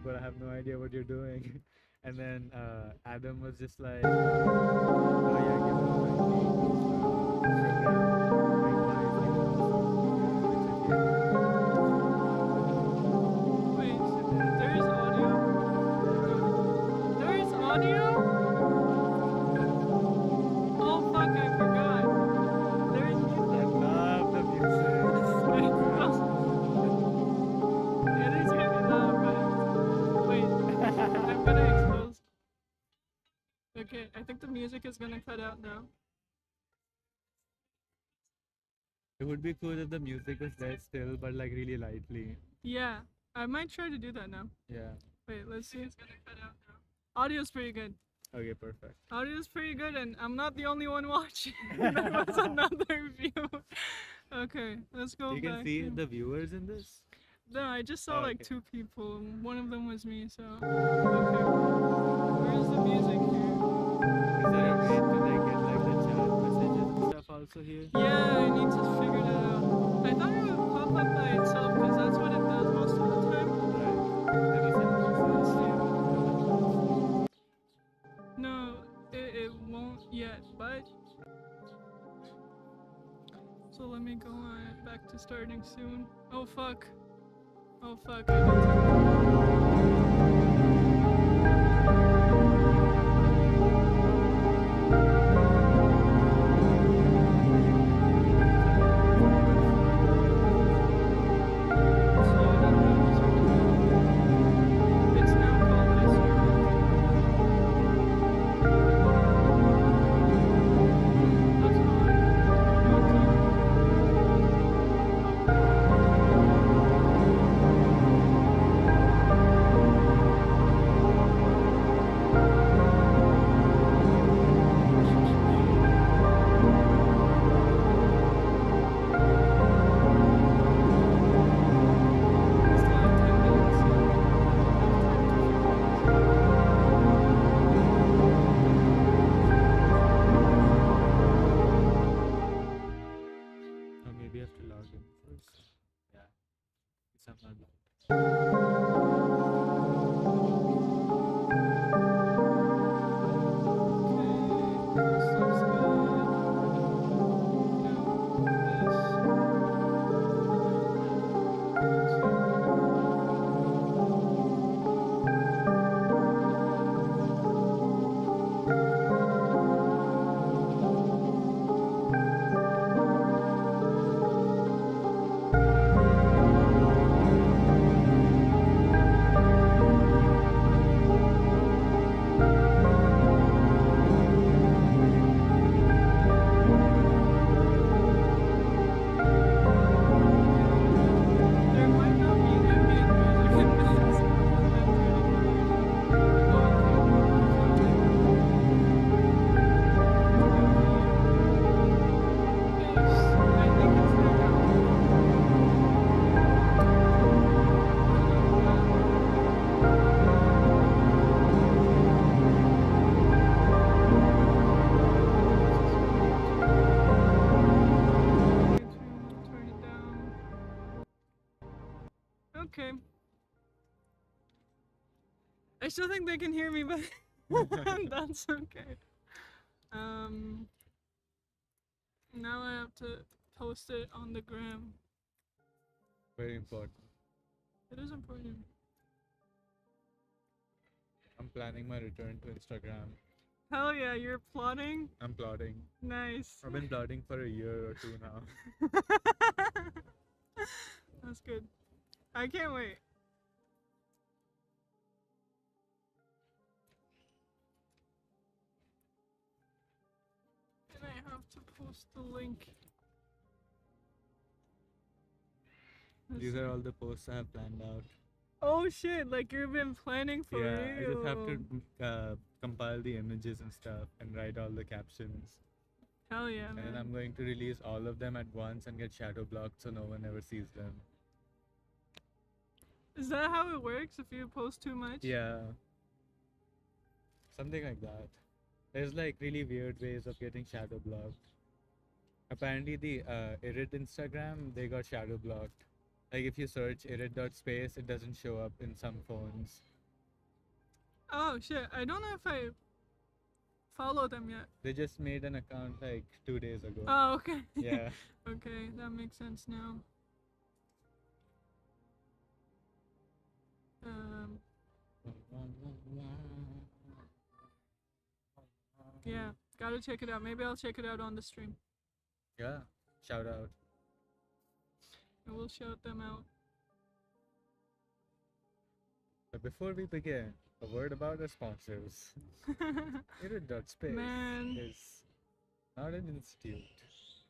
but I have no idea what you're doing. And then Adam was just like, oh yeah, give me my Wait, there is audio? There is audio? Oh fuck, I forgot. There is music. I love the music. It is really loud, but wait, I'm gonna expose. Okay, I think the music is gonna cut out now. It would be cool if the music was there still, but like really lightly. Yeah, I might try to do that now. Yeah. Wait, let's see. It's gonna cut out now. Audio's pretty good. Okay, perfect. Audio's pretty good, and I'm not the only one watching. There was another view. Okay, let's go You back. can see to- the viewers in this? No, I just saw Oh, like okay. 2 people. One of them was me, so. Okay. Where's the music here? Is there a way to like get like the chat messages and stuff also here? Yeah, I need to figure that out. I thought it would pop up by itself because that's what it does most of the time. Right. Let me send you Let's this. see. No, it won't yet, but. So let me go on it back to starting soon. Oh fuck. Oh fuck. I need It's now called SURL That's Or maybe I have to log in first. Yeah. It's not logged. There might not be ambient music in this. I think it's there now. Turn it down. Okay. I still think they can hear me, but that's okay. Now I have to post it on the gram. Very important. It is important. I'm planning my return to Instagram. Hell yeah, you're plotting? I'm plotting. Nice. I've been plotting for a year or 2 now. That's good. I can't wait. And I have to post the link. These are all the posts I have planned out. Oh shit, like you've been planning for Yeah, real. I just have to compile the images and stuff and write all the captions. Hell yeah, And man. then I'm going to release all of them at once and get shadow blocked so no one ever sees them. Is that how it works if you post too much? Yeah. Something like that. There's like really weird ways of getting shadow blocked. Apparently the Irrit Instagram, they got shadow blocked. Like if you search irid.space, it doesn't show up in some phones. Oh shit! I don't know if I follow them yet. They just made an account like 2 days ago. Oh, okay. Yeah. Okay, that makes sense now. Yeah, gotta check it out. Maybe I'll check it out on the stream. Yeah. Shout out. And we'll shout them out. But before we begin, a word about our sponsors. Irid.space Man. is not an institute. It's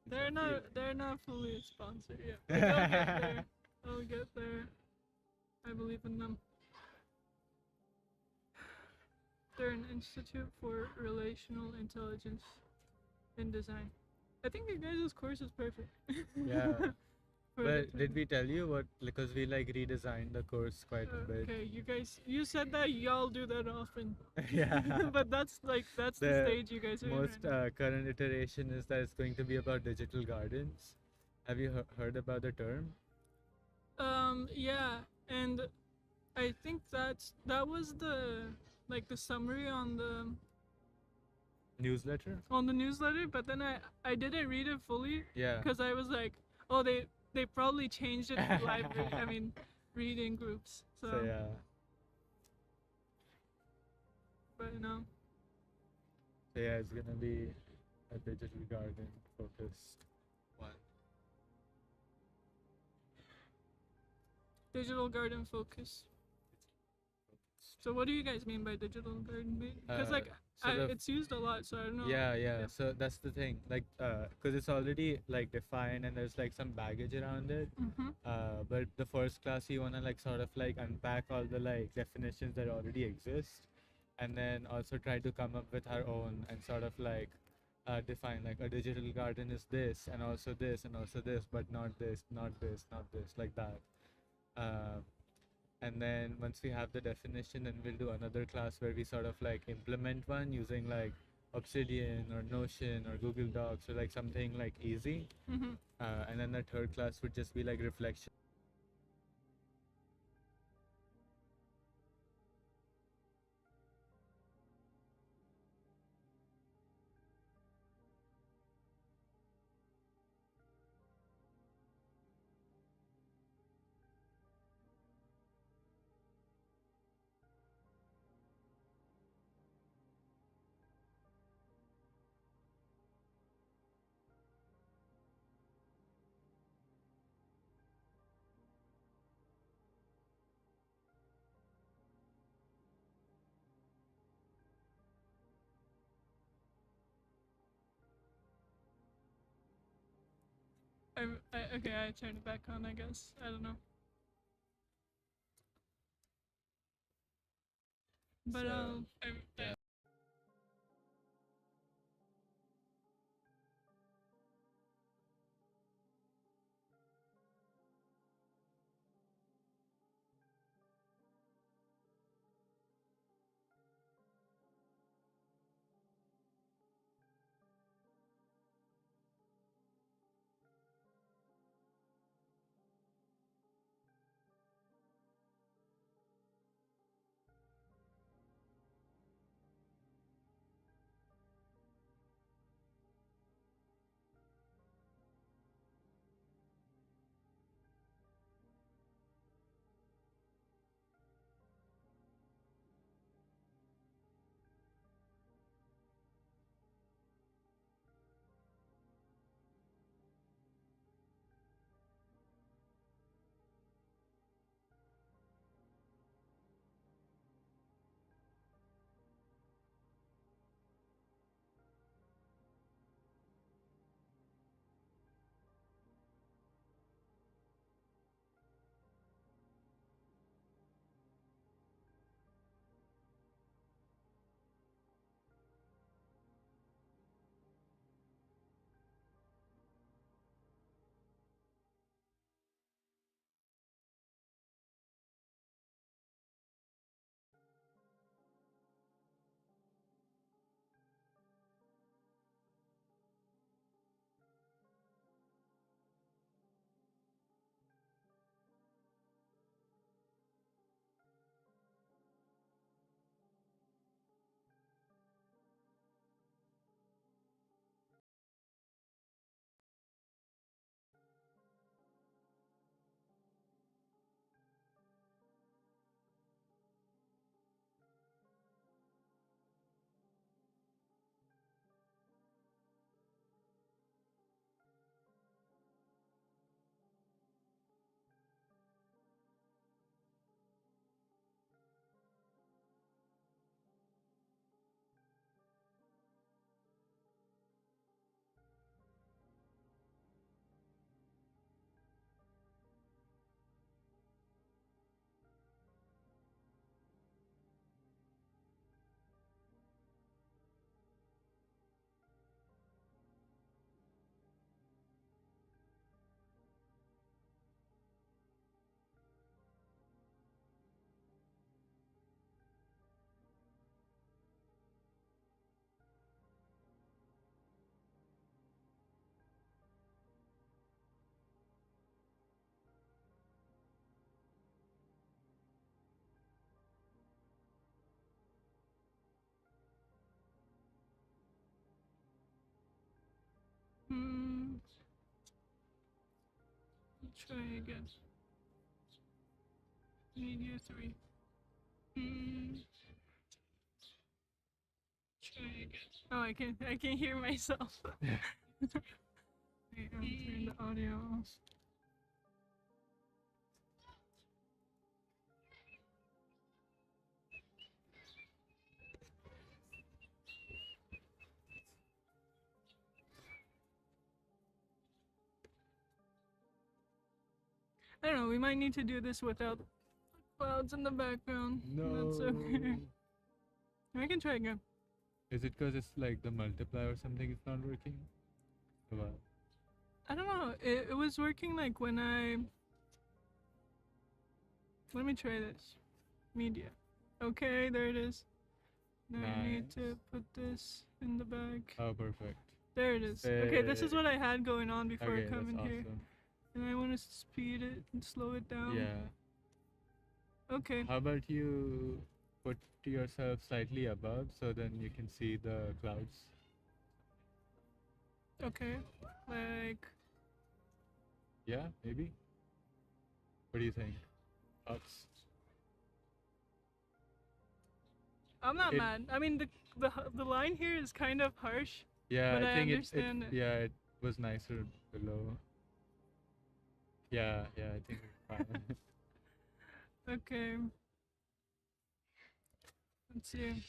They're a not feeling. they're not fully a sponsor yet. But they'll get there. They'll get there. I believe in them. They're an institute for relational intelligence in design. I think you guys' course is perfect. Yeah. For the But did term. we tell you what? Because we like redesigned the course quite a bit. Okay, you said that y'all do that often. Yeah. But that's the The stage you guys are in Most right now. current iteration is that it's going to be about digital gardens. Have you heard about the term? Yeah, and I think that was the summary on the Newsletter? newsletter, but then I didn't read it fully Yeah. because I was like, oh, they probably changed it to library. I mean, reading groups. So, So yeah. but no. So yeah, it's gonna be a digital garden focused one. Digital garden focus. So what do you guys mean by digital garden? Because Uh, it's used a lot, so I don't know. Yeah. So that's the thing. Like, cause it's already like defined and there's like some baggage around it. Mhm. But the first class you wanna like sort of like unpack all the like definitions that already exist, and then also try to come up with our own and sort of like define like a digital garden is this and also this and also this, but not this, not this, not this, like that. Uh, and then once we have the definition, then we'll do another class where we sort of like implement one using like Obsidian or Notion or Google Docs or like something like easy. Mhm. And then the third class would just be like reflection. Okay, I turned it back on. I guess I don't know. But So, yeah. Hmm. Try again. Media 3. Hmm. Try again. Oh, I can hear myself. Wait, I'll turn the audio off. I don't know, we might need to do this without clouds in the background. No. That's okay. I can try again. Is it because it's like the multiply or something is not working? Wow. I don't know. It was working like when I. Let me try this. Media. Okay, there it is. Now I need to Nice. put this in the back. Oh, perfect. There it is. Okay, this is what I had going on before Okay, coming that's here. awesome. And I want to speed it and slow it down. Yeah. Okay. How about you put yourself slightly above so then you can see the clouds? Okay. Like. Yeah, maybe? What do you think? Thoughts? I'm not It- mad. I mean, the line here is kind of harsh. Yeah, But I I think understand it. yeah, it was nicer below. Yeah, I think it's fine. Okay. Let's see.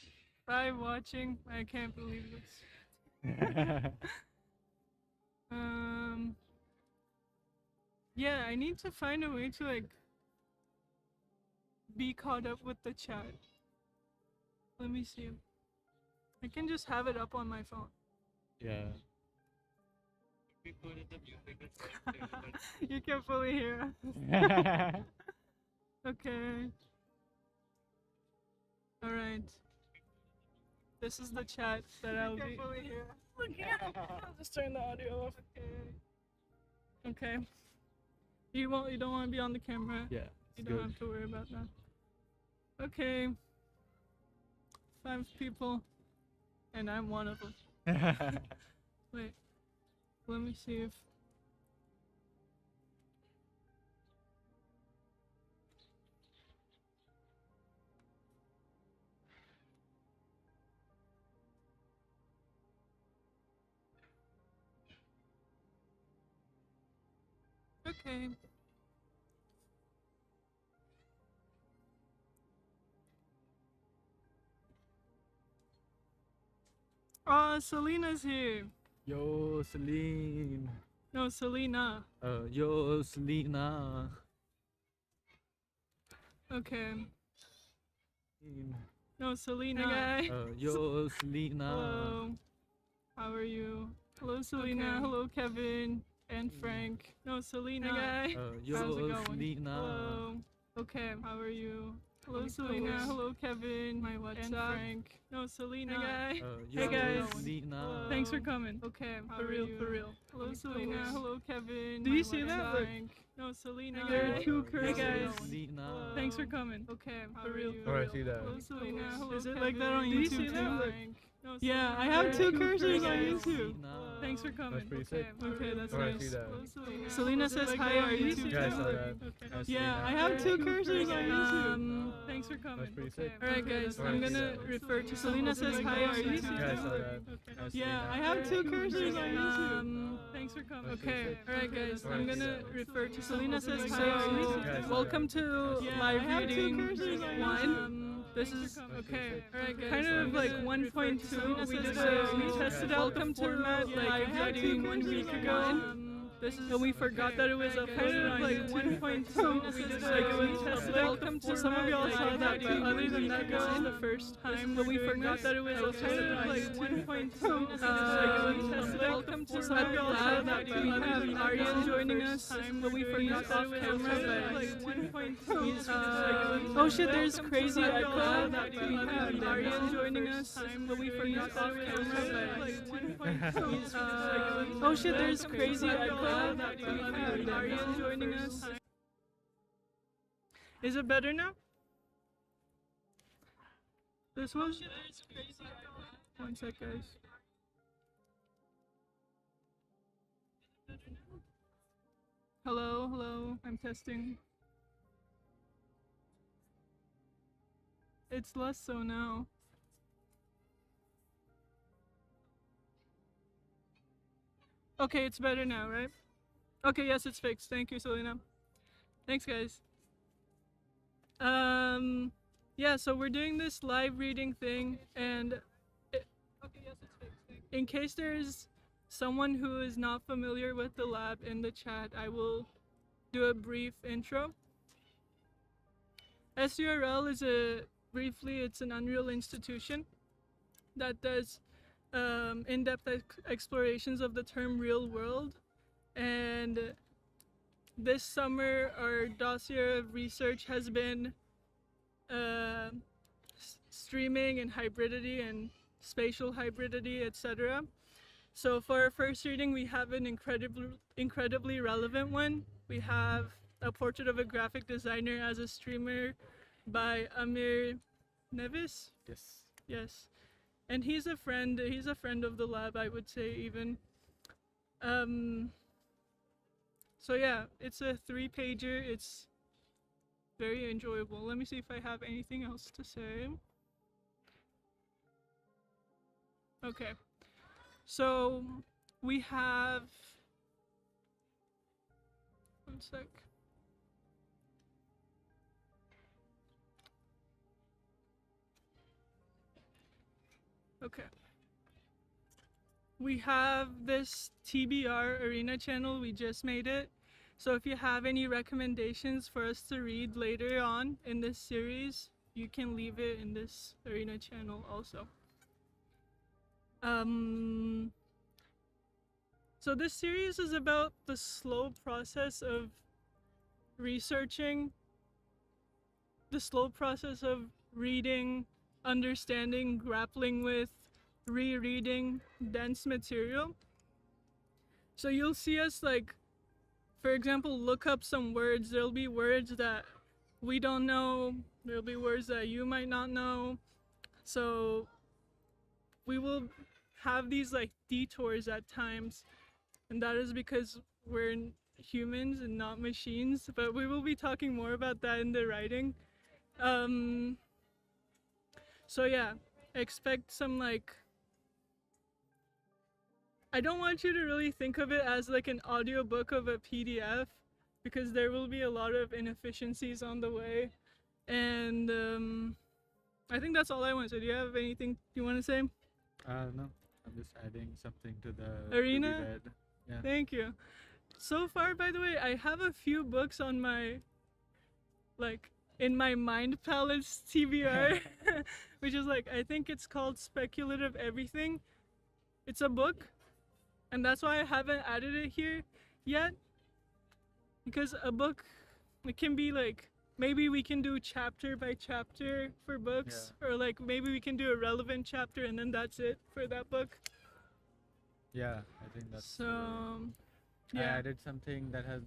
5 watching. I can't believe this. Yeah, I need to find a way to like be caught up with the chat. Let me see. I can just have it up on my phone. Yeah. You can fully hear us. Okay. Alright. This is the chat that I'll be. Look here. I'll just turn the audio off. Okay. You don't want to be on the camera. Yeah, You it's don't good. have to worry about that. Okay. 5 people. And I'm one of them. Wait. Let me see if. Okay. Oh, Selena's here. Yo, Celine. No, Selena. Yo, Selena. Okay. Celine. No, Selena. Hey, guy. Yo, Selena. Hello. How are you? Hello, Selena. Okay. Hello, Kevin and Frank. No, Selena. Hey, guy. Yo, How's it going? Selena. Hello. Okay. How are you? Hello, Let me Selena. close Hello, Kevin. my WhatsApp. And Frank. No, Selena. Hey, guy. Yo, Hey, guys. Selena. Hello. Thanks for coming. Okay. How For are real, you? for real. Hello, Let me Selena. close. Hello, Kevin. Do you see that? And Look. Frank. No, Selena. Hey, guys. There are 2 cursors. Hey, guys. Selena. Hello. Thanks for coming. Okay. How For are real, you? for Oh, I real. see that. Hello, Selena. Hello, Is it like that on Kevin. YouTube Do you see that? too? Frank. No, Yeah, I Selena. have There are 2 two cursors on cursors. YouTube. Hello. Thanks for coming. That's pretty Okay, sick. Okay, that's Oh, I nice. see that. Hello, Selena. Selena Is it says like hi that on YouTube. Yeah, I saw too. that. Okay. That's Yeah, Selena. I have 2 There are cursors on YouTube. Hello. Thanks for coming. That's pretty sick. Alright, guys, Oh, I I'm see gonna that. refer to Selena Selena says like hi on that. YouTube. Yeah, I saw too. that. That's Yeah, Selena. I have 2 cursors on Hello. YouTube. Thanks for coming. That's pretty Okay, sick. alright, guys, I'm Alright, gonna yeah. refer to Selena says like hi that. on YouTube. Yeah, I saw Welcome that. to Yeah, live I have 2 reading cursors on 1. This Thanks is for coming. okay. Alright, guys, Kind I'm of like gonna 1.2. We did we tested Yeah, out the welcome to format live like reading 1 week ago. This is And we forgot that it was a kind of like 1.2. We did like it was tested out. welcome to Some of y'all saw that, but other than that, this is the ago. first time. But we forgot that it was a kind of like 1.2. welcome to Some of y'all saw that, but we have Aryan joining us. But we forgot that it was camera. But 1.2. Oh shit, there's crazy echo. We have Aryan joining us. But we forgot that it was camera. But 1.2. Oh shit, there's crazy echo. We have Aryan joining us. Is it better now? This one? One sec, guys. Hello, hello. I'm testing. It's less so now. Okay, it's better now, right? Okay, yes, it's fixed. Thank you, Selena. Thanks, guys. Yeah, so we're doing this live reading thing, and in case there's someone who is not familiar with the lab in the chat, I will do a brief intro. SURL is it's an Unreal institution that does in-depth explorations of the term real world. And this summer, our dossier of research has been streaming and hybridity and spatial hybridity, etc. So for our first reading, we have an incredibly relevant one. We have a portrait of a graphic designer as a streamer by Amir Nevis. Yes. Yes. And he's a friend of the lab, I would say, even. So yeah, it's a 3-pager. It's very enjoyable. Let me see if I have anything else to say. Okay. So we have, one sec. Okay. We have this TBR arena channel, we just made it. So if you have any recommendations for us to read later on in this series, you can leave it in this arena channel also. So this series is about the slow process of researching, the slow process of reading, understanding, grappling with, rereading dense material. So you'll see us, like, for example, look up some words. There'll be words that we don't know. There'll be words that you might not know. So we will have these like detours at times, and that is because we're humans and not machines, but we will be talking more about that in the writing. So yeah, expect some like, I don't want you to really think of it as like an audiobook of a PDF, because there will be a lot of inefficiencies on the way. And I think that's all I want to say. Do you have anything you want to say? No, I'm just adding something to the Arena? To be read. Yeah. Thank you. So far, by the way, I have a few books on my, like, in my mind palace TBR, which is like, I think it's called Speculative Everything. It's a book, and that's why I haven't added it here yet. Because a book, it can be like, maybe we can do chapter by chapter for books, or like maybe we can do a relevant chapter and then that's it for that book. Yeah, I think that's so. I Yeah. added something that has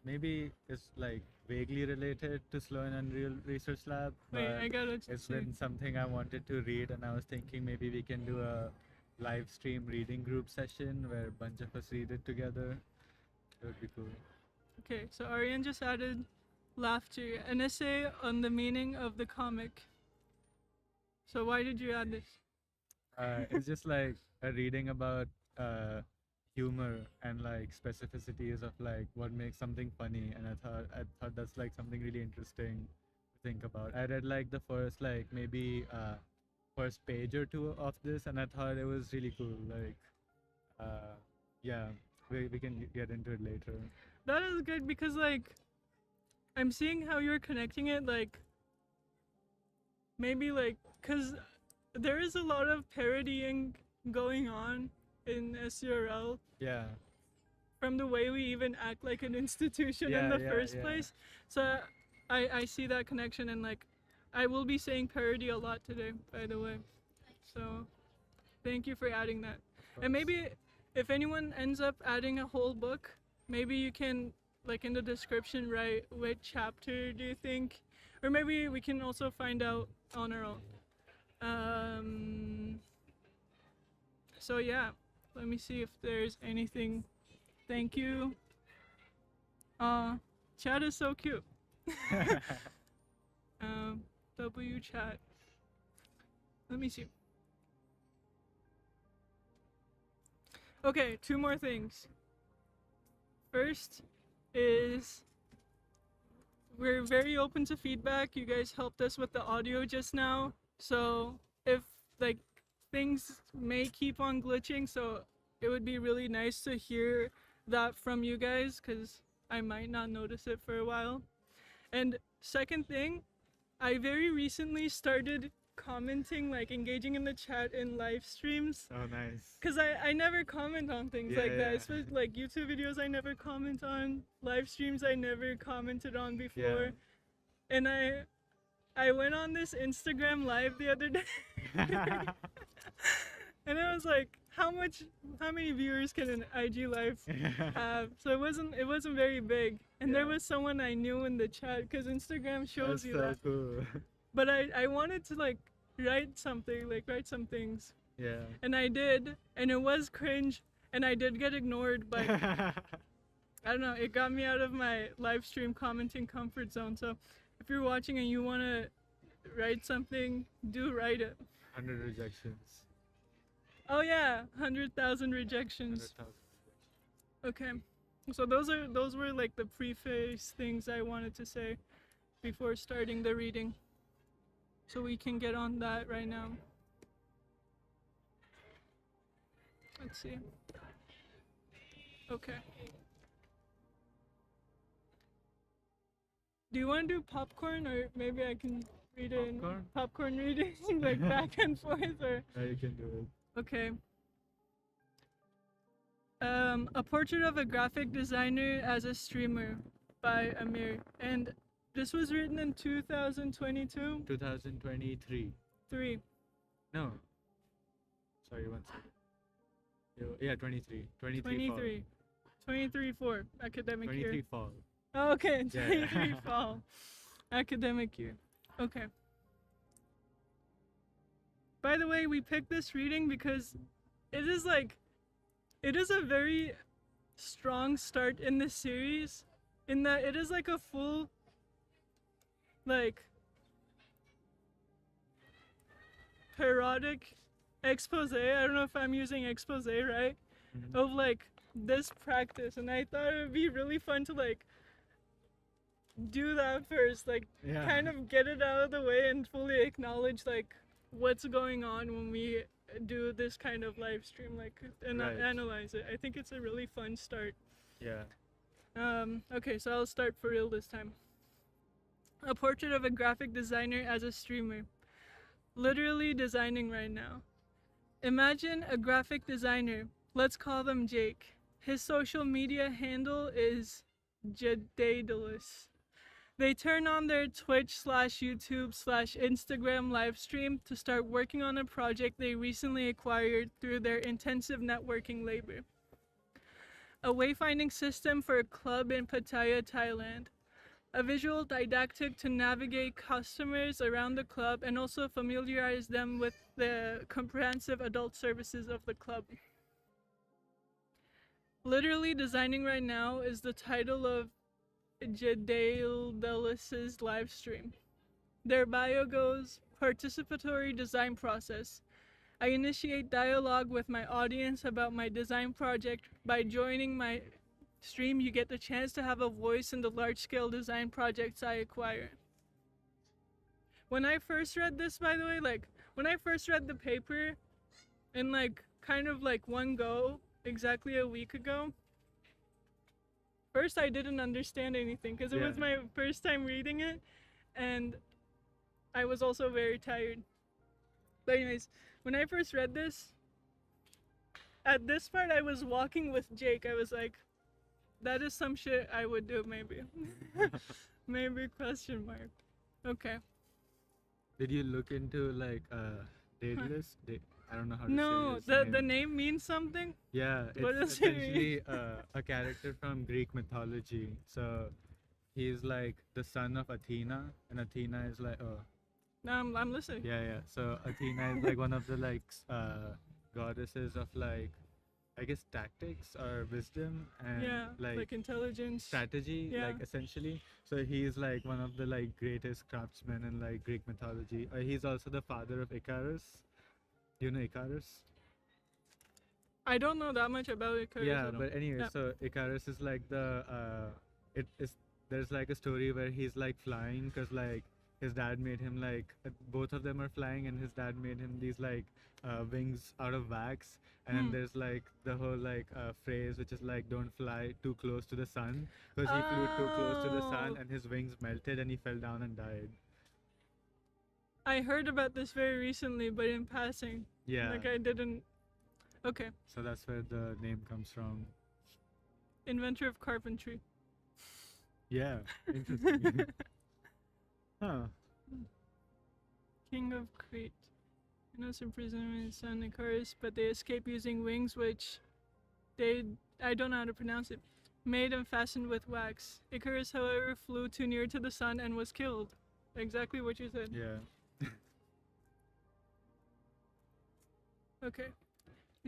maybe is like vaguely related to Slow and Unreal Research Lab, Wait, I but gotta it's see. been something I wanted to read, and I was thinking maybe we can do a live stream reading group session where a bunch of us read it together. It would be cool. Okay, so Aryan just added laughter, an essay on the meaning of the comic. So why did you add this? It's just like a reading about humor and like specificities of like what makes something funny, and I thought that's like something really interesting to think about. I read like the first like maybe first page or two of this, and I thought it was really cool. Like yeah, we can get into it later. That is good, because like I'm seeing how you're connecting it, like maybe like, cause there is a lot of parodying going on in SURL. Yeah. From the way we even act like an institution in the first place. So I see that connection, and like I will be saying parody a lot today, by the way. So thank you for adding that. And maybe if anyone ends up adding a whole book, maybe you can, like, in the description write which chapter do you think, or maybe we can also find out on our own. So yeah, let me see if there's anything. Thank you. Chat is so cute. W chat. Let me see. Okay, 2 more things. First is we're very open to feedback. You guys helped us with the audio just now. So if like things may keep on glitching, so it would be really nice to hear that from you guys because I might not notice it for a while. And second thing, I very recently started commenting, like engaging in the chat in live streams. Oh, nice. Cause I never comment on things like that. Especially like YouTube videos I never comment on. Live streams I never commented on before. And I went on this Instagram live the other day. And I was like, how many viewers can an IG live have? So it wasn't very big. And there was someone I knew in the chat because Instagram shows you that. Cool. But I wanted to like write some things. Yeah. And I did, and it was cringe, and I did get ignored, but I don't know, it got me out of my live stream commenting comfort zone. So if you're watching and you want to write something, do write it. 100 rejections. Oh yeah, 100,000 rejections. 100,000. Okay. So those were like the preface things I wanted to say before starting the reading. So we can get on that right now. Let's see. Okay. Do you want to do popcorn, or maybe I can read it in popcorn reading, like back and forth, or? Yeah, you can do it. Okay. A Portrait of a Graphic Designer as a Streamer by Amir. And this was written in 2022? 2023. 3. No. Sorry, 1 second. Yeah, 23. 23. 23 for academic 23 year. fall. Oh, okay, Yeah. 23 fall. Academic year. Okay. By the way, we picked this reading because it is a very strong start in this series, in that it is like a full, like, parodic expose. I don't know if I'm using expose right, of like this practice, and I thought it would be really fun to like do that first, like kind of get it out of the way and fully acknowledge like what's going on when we do this kind of live stream, like, and analyze it. I think it's a really fun start. Yeah. Okay, so I'll start for real this time. A Portrait of a Graphic Designer as a Streamer. Literally designing right now. Imagine a graphic designer. Let's call them Jake. His social media handle is Jadaedalus. They turn on their Twitch/YouTube/Instagram live stream to start working on a project they recently acquired through their intensive networking labor. A wayfinding system for a club in Pattaya, Thailand. A visual didactic to navigate customers around the club and also familiarize them with the comprehensive adult services of the club. Literally designing right now is the title of Jadaedalus' live stream. Their bio goes, participatory design process. I initiate dialogue with my audience about my design project. By joining my stream, you get the chance to have a voice in the large-scale design projects I acquire. When I first read this, by the way, like, when I first read the paper in like, kind of like one go, exactly a week ago, first, I didn't understand anything because it was my first time reading it, and I was also very tired. But anyways, when I first read this, at this part I was walking with Jake. I was like, that is some shit I would do, maybe. Maybe question mark. Okay. Did you look into like Daedalus? I don't know how to say No, his name. the name means something? Yeah, What it's does it mean? essentially a character from Greek mythology. So he's like the son of Athena, and Athena is like, oh. No, I'm listening. Yeah. So Athena is like one of the like goddesses of like I guess tactics or wisdom and Yeah, like intelligence. strategy, Yeah. like essentially. So he's like one of the like greatest craftsmen in like Greek mythology. He's also the father of Icarus. Do you know Icarus? I don't know that much about Icarus. Yeah, I don't- but anyway, yeah. so Icarus is like the it is there's like a story where he's like flying because like his dad made him like both of them are flying and his dad made him these like wings out of wax, and then there's like the whole like phrase which is like don't fly too close to the sun because he flew too close to the sun Oh. and his wings melted and he fell down and died. I heard about this very recently, but in passing. Yeah, Like I didn't. Okay. so that's where the name comes from. Inventor of carpentry. Yeah, interesting. Huh. King of Crete. Innocent prisoner with his son Icarus, but they escape using wings which I don't know how to pronounce it. Made and fastened with wax. Icarus, however, flew too near to the sun and was killed. Exactly what you said. Yeah. Okay.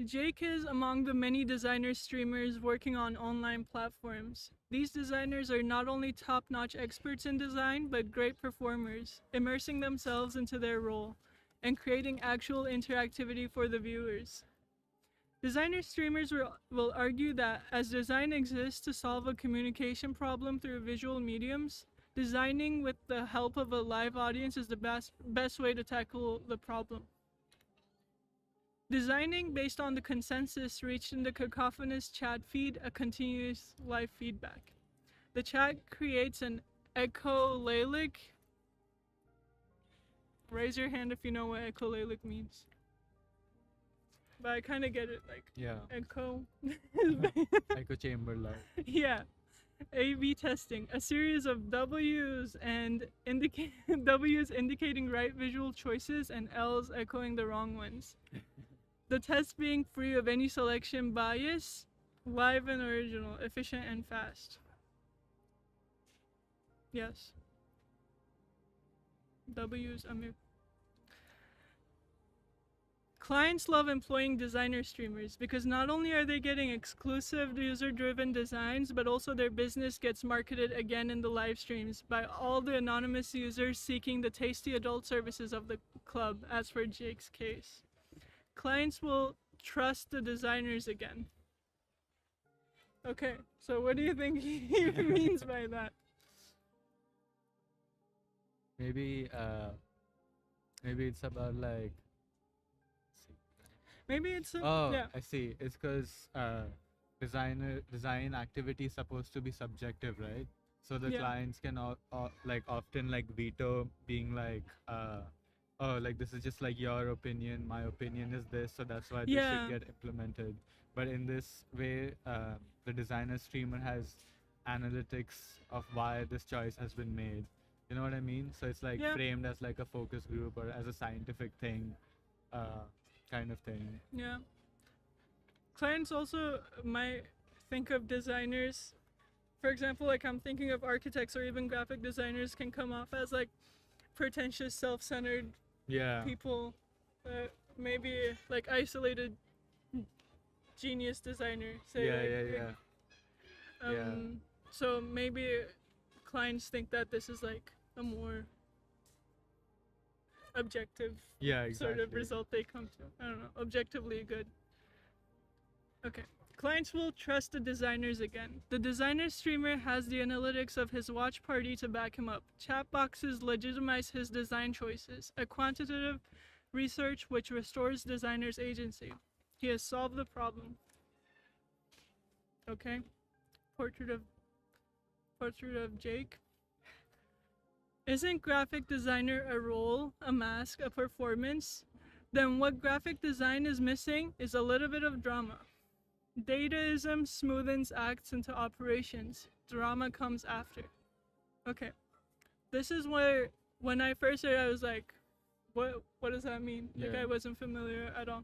Jake is among the many designer streamers working on online platforms. These designers are not only top-notch experts in design, but great performers, immersing themselves into their role and creating actual interactivity for the viewers. Designer streamers will argue that as design exists to solve a communication problem through visual mediums, designing with the help of a live audience is the best way to tackle the problem. Designing based on the consensus reached in the cacophonous chat feed a continuous live feedback. The chat creates an echolalic. Raise your hand if you know what echolalic means. But I kind of get it, like Yeah. echo. Echo chamber light. Yeah. A/B testing, a series of W's and W's indicating right visual choices and L's echoing the wrong ones. The test being free of any selection bias, live and original, efficient and fast. Yes. W's, Amir. Clients love employing designer streamers because not only are they getting exclusive user-driven designs, but also their business gets marketed again in the live streams by all the anonymous users seeking the tasty adult services of the club, as for Jake's case. Clients will trust the designers again. Okay, so what do you think he means by that? Maybe it's about like. Maybe it's a, Oh, yeah. I see. It's because design activity is supposed to be subjective, right? So the Yeah. clients can like often like veto being like, oh, like this is just like your opinion. My opinion is this, so that's why this Yeah. should get implemented. But in this way, the designer streamer has analytics of why this choice has been made. You know what I mean? So it's like Yeah. framed as like a focus group or as a scientific thing, kind of thing. Yeah. Clients also might think of designers, for example, like I'm thinking of architects or even graphic designers can come off as like pretentious, self-centered Yeah. people, maybe like isolated genius designer. Say, Yeah. Yeah. So maybe clients think that this is like a more objective Yeah, exactly. sort of result they come to. I don't know, objectively good. Okay. Clients will trust the designers again. The designer streamer has the analytics of his watch party to back him up. Chat boxes legitimize his design choices, a quantitative research which restores designer's agency. He has solved the problem. Okay. Portrait of Jake. Isn't graphic designer a role, a mask, a performance? Then what graphic design is missing is a little bit of drama. Dataism smoothens acts into operations. Drama comes after. Okay. This is where, when I first heard it, I was like, what does that mean? Like, Yeah. I wasn't familiar at all.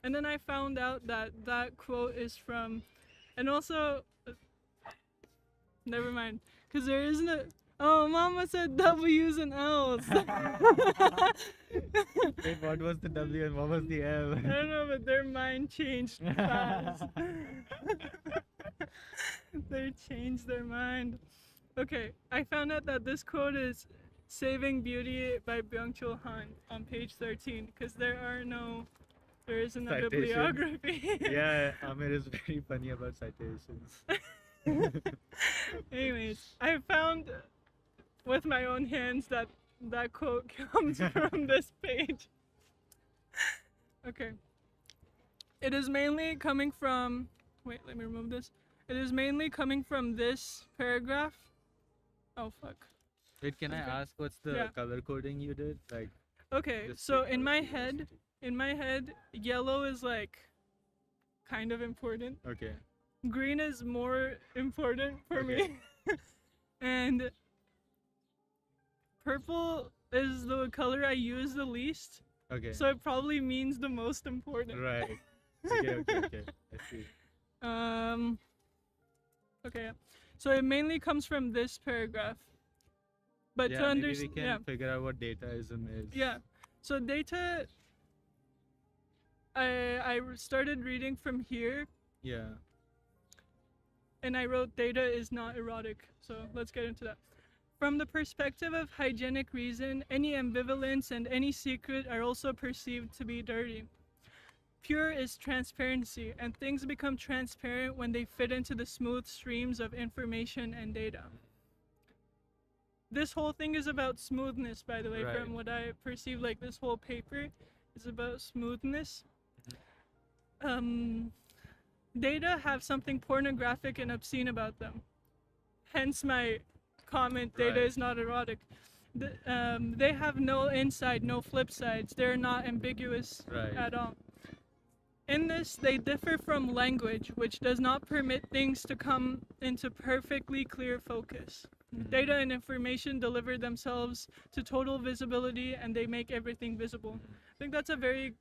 And then I found out that that quote is from, and also, never mind, because there isn't a, Oh, Mama said W's and L's. Wait, what was the W and what was the L? I don't know, but their mind changed fast. They changed their mind. Okay, I found out that this quote is Saving Beauty by Byung-Chul Han on page 13 because there isn't a Citations. bibliography. Yeah, Amir is very funny about citations. Anyways, I found with my own hands that quote comes from this page. Okay. It is mainly coming from, wait, let me remove this. It is mainly coming from this paragraph. Oh, fuck. Wait, can I Okay. ask what's the Yeah. color coding you did? Like, Okay, just so out in of my curiosity. head, yellow is like kind of important. Okay. Green is more important for Okay. me. And purple is the color I use the least. Okay. So it probably means the most important. Right. Okay. I see. Okay. So it mainly comes from this paragraph. But Yeah, to maybe we understand, can figure out what dataism is. yeah. So data, I started reading from here, Yeah. and I wrote data is not erotic. So let's get into that. From the perspective of hygienic reason, any ambivalence and any secret are also perceived to be dirty. Pure is transparency, and things become transparent when they fit into the smooth streams of information and data. This whole thing is about smoothness, by the way, Right. from what I perceive. Like, this whole paper is about smoothness. Data have something pornographic and obscene about them. Hence my comment, data Right. is not erotic. They have no inside, no flip sides. They're not ambiguous Right. at all. In this, they differ from language, which does not permit things to come into perfectly clear focus. Data and information deliver themselves to total visibility, and they make everything visible. I think that's a very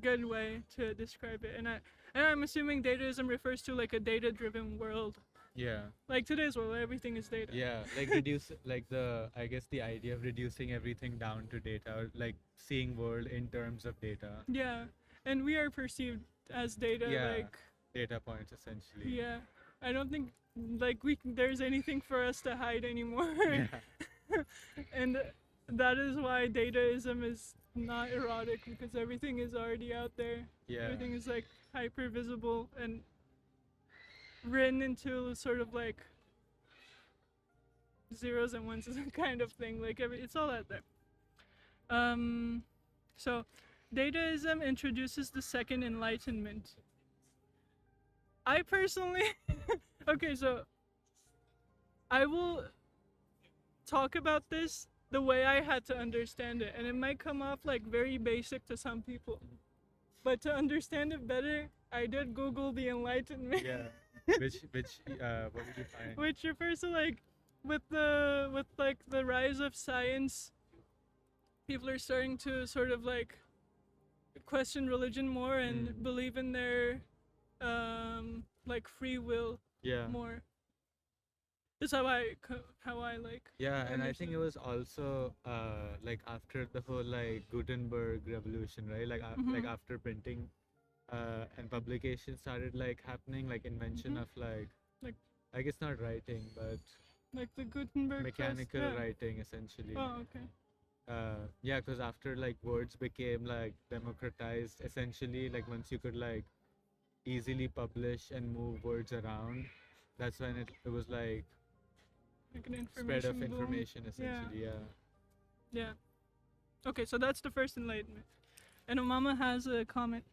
good way to describe it. And I'm assuming dataism refers to like a data-driven world. Yeah. Like today's world, everything is data. Yeah. Like I guess the idea of reducing everything down to data, or like seeing world in terms of data. Yeah. And we are perceived as data, Yeah. like, Data points essentially. yeah. I don't think like there's anything for us to hide anymore. Yeah. And that is why dataism is not erotic, because everything is already out there. Yeah. Everything is like hyper visible and written into sort of like zeros and ones kind of thing. Like it's all out there. So dataism introduces the second enlightenment. I personally okay, so I will talk about this the way I had to understand it, and it might come off like very basic to some people. But to understand it better, I did Google the Enlightenment. Yeah. What did you find? Which refers to like with like the rise of science, people are starting to sort of like question religion more and believe in their like free will Yeah. more. That's how I like. Yeah, and I think it understand. was also like after the whole like Gutenberg revolution, right? Like like after printing and publication started like happening, like invention of like I guess not writing, but Like the Gutenberg press, mechanical yeah. writing essentially. Oh, okay. Yeah, because after like words became like democratized, essentially, like once you could like easily publish and move words around, that's when it was like Like an spread of information boom. information essentially. Yeah. Yeah. Okay, so that's the first enlightenment. And Omama has a comment.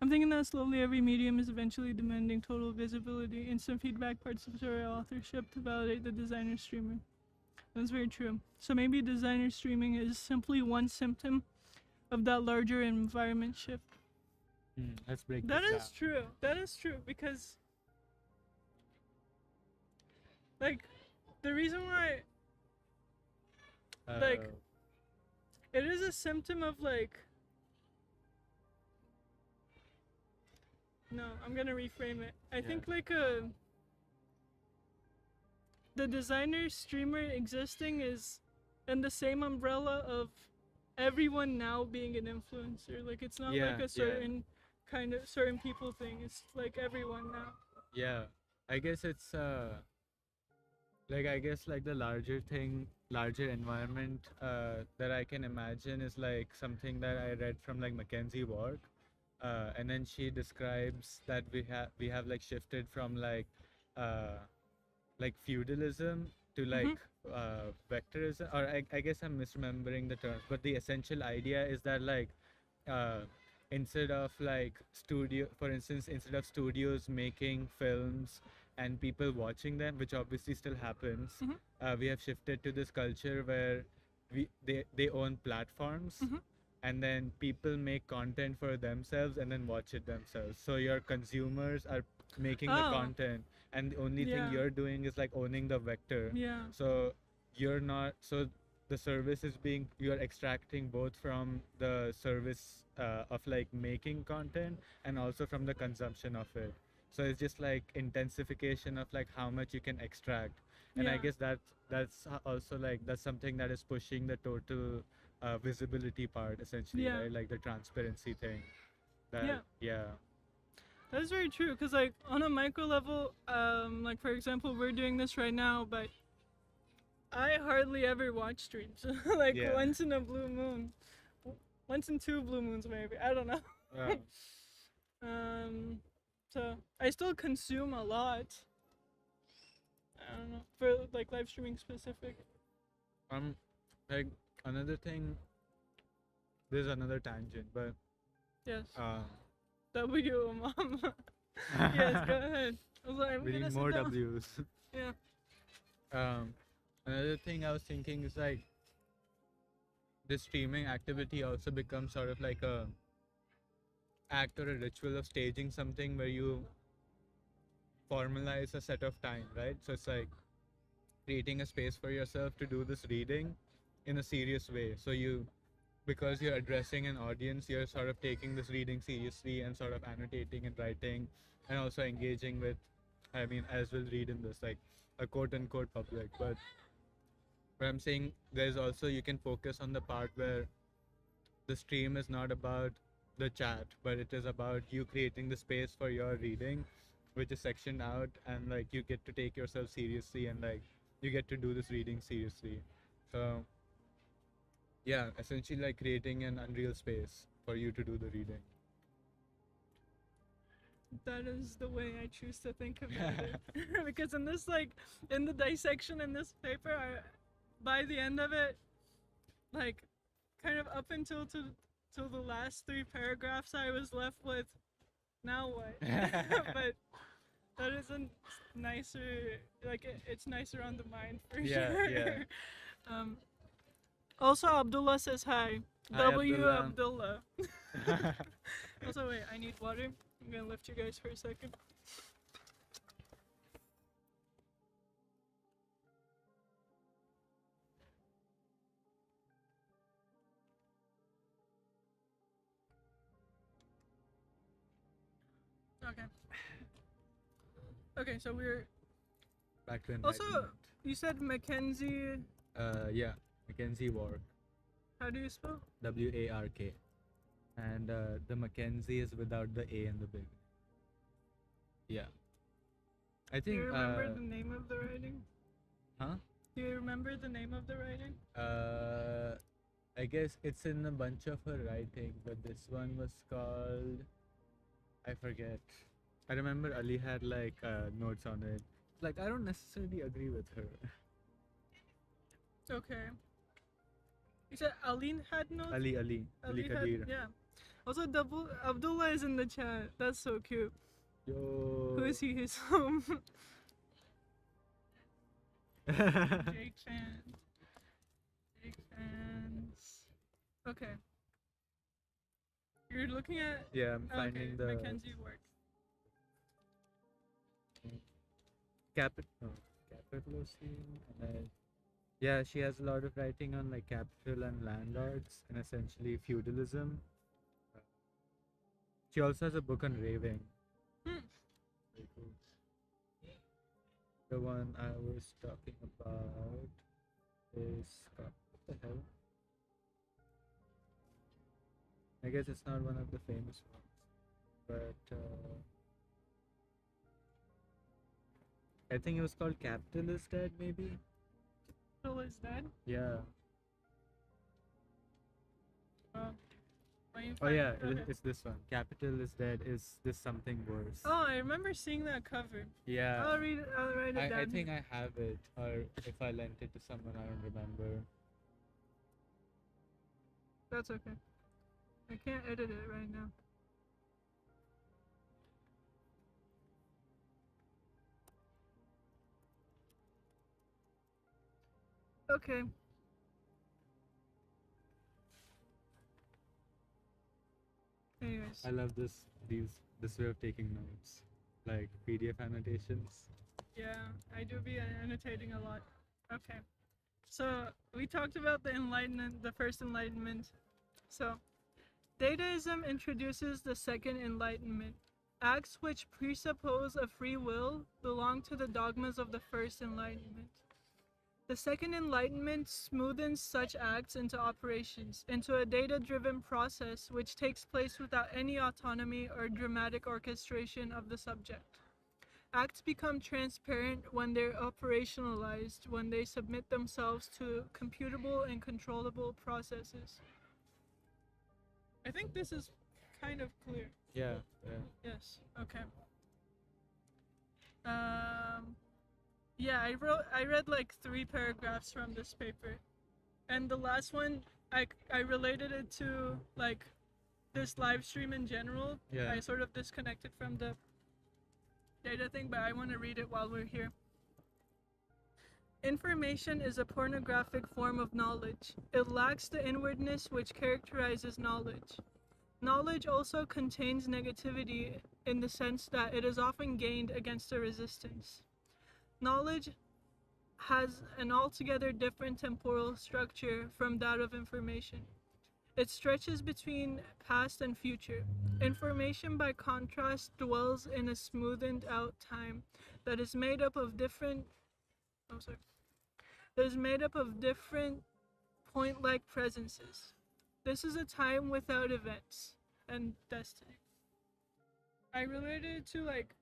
I'm thinking that slowly every medium is eventually demanding total visibility, instant feedback, participatory authorship to validate the designer streamer. That's very true. So maybe designer streaming is simply one symptom of that larger environment shift. Let's break That this is true. That is true because, like, the reason why down. like, it is a symptom of like. No, I'm gonna reframe it. I think like the designer streamer existing is in the same umbrella of everyone now being an influencer. Like it's not like a certain kind of certain people thing. It's like everyone now. Yeah, I guess it's like I guess like the larger environment that I can imagine is like something that I read from like Mackenzie Ward, and then she describes that we have like shifted from like feudalism to like vectorism, or I guess I'm misremembering the terms, but the essential idea is that like uh, instead of like for instance, instead of studios making films and people watching them, which obviously still happens, we have shifted to this culture where they own platforms, and then people make content for themselves and then watch it themselves. So your consumers are making the content, and the only thing you're doing is like owning the vector. Yeah. So you're not so the service is being you're extracting both from the service of like making content and also from the consumption of it. So it's just like intensification of like how much you can extract. And I guess that's also like that's something that is pushing the total visibility part essentially, right? Like the transparency thing. Yeah. That is very true, because like on a micro level, like for example, we're doing this right now, but I hardly ever watch streams. Like once in a blue moon, once in 2 blue moons maybe. I don't know. So I still consume a lot. I don't know, for like live streaming specific. Like another thing. There's another tangent, but yes. W mom. Yes, go ahead. We need more W's. Yeah. Another thing I was thinking is like this streaming activity also becomes sort of like a act or a ritual of staging something where you formalize a set of time, right? So it's like creating a space for yourself to do this reading in a serious way. So because you're addressing an audience, you're sort of taking this reading seriously and sort of annotating and writing and also engaging with, I mean, as we'll read in this, like a quote unquote public. But I'm saying there's also, you can focus on the part where the stream is not about the chat, but it is about you creating the space for your reading, which is sectioned out, and like you get to take yourself seriously and like you get to do this reading seriously. So yeah, essentially like creating an unreal space for you to do the reading. That is the way I choose to think about it. Because in this, like, in the dissection in this paper, by the end of it, like, kind of up until till the last 3 paragraphs, I was left with, now what? But that isn't nicer, like, it's nicer on the mind for sure. Yeah. Also, Abdullah says hi. Hi, W. Abdullah. Also, wait, I need water. I'm gonna lift you guys for a second. Okay, so we're back to also, enlightenment. you said Mackenzie. Yeah, Mackenzie Ward. How do you spell? WARK. And the Mackenzie is without the A in the beginning. Yeah. I think. Do you remember the name of the writing? Huh? Do you remember the name of the writing? I guess it's in a bunch of her writing, but this one was called, I forget. I remember Ali had like notes on it. Like I don't necessarily agree with her. Okay. You said Aline had notes? Ali Kadir. Yeah. Also, Abdullah is in the chat. That's so cute. Yo. Who is he? His home. Jake fans. Okay. You're looking at. Yeah, I'm finding the Mackenzie work. capital C, and then yeah, she has a lot of writing on like capital and landlords and essentially feudalism. She also has a book on raving. Very cool. The one I was talking about is what the hell? I guess it's not one of the famous ones, but I think it was called Capital is Dead, maybe. Capital is Dead? Yeah. Oh yeah, it's this one. Capital is Dead. Is this something worse? Oh, I remember seeing that cover. Yeah. I'll read it. I'll write it down. I think I have it, or if I lent it to someone, I don't remember. That's okay. I can't edit it right now. Okay. Anyways. I love this way of taking notes, like PDF annotations. Yeah, I do be annotating a lot. Okay. So we talked about the Enlightenment, the first Enlightenment. So Dataism introduces the second Enlightenment. Acts which presuppose a free will belong to the dogmas of the first Enlightenment. The second Enlightenment smoothens such acts into operations, into a data-driven process which takes place without any autonomy or dramatic orchestration of the subject. Acts become transparent when they're operationalized, when they submit themselves to computable and controllable processes. I think this is kind of clear. Yeah. Yes. Okay. Yeah, I read like 3 paragraphs from this paper, and the last one I related it to like this live stream in general. Yeah. I sort of disconnected from the data thing, but I want to read it while we're here. Information is a pornographic form of knowledge. It lacks the inwardness which characterizes knowledge. Knowledge also contains negativity in the sense that it is often gained against a resistance. Knowledge has an altogether different temporal structure from that of information. It stretches between past and future. Information, by contrast, dwells in a smoothened out time that is made up of different point-like presences. This is a time without events and destiny. I related it to like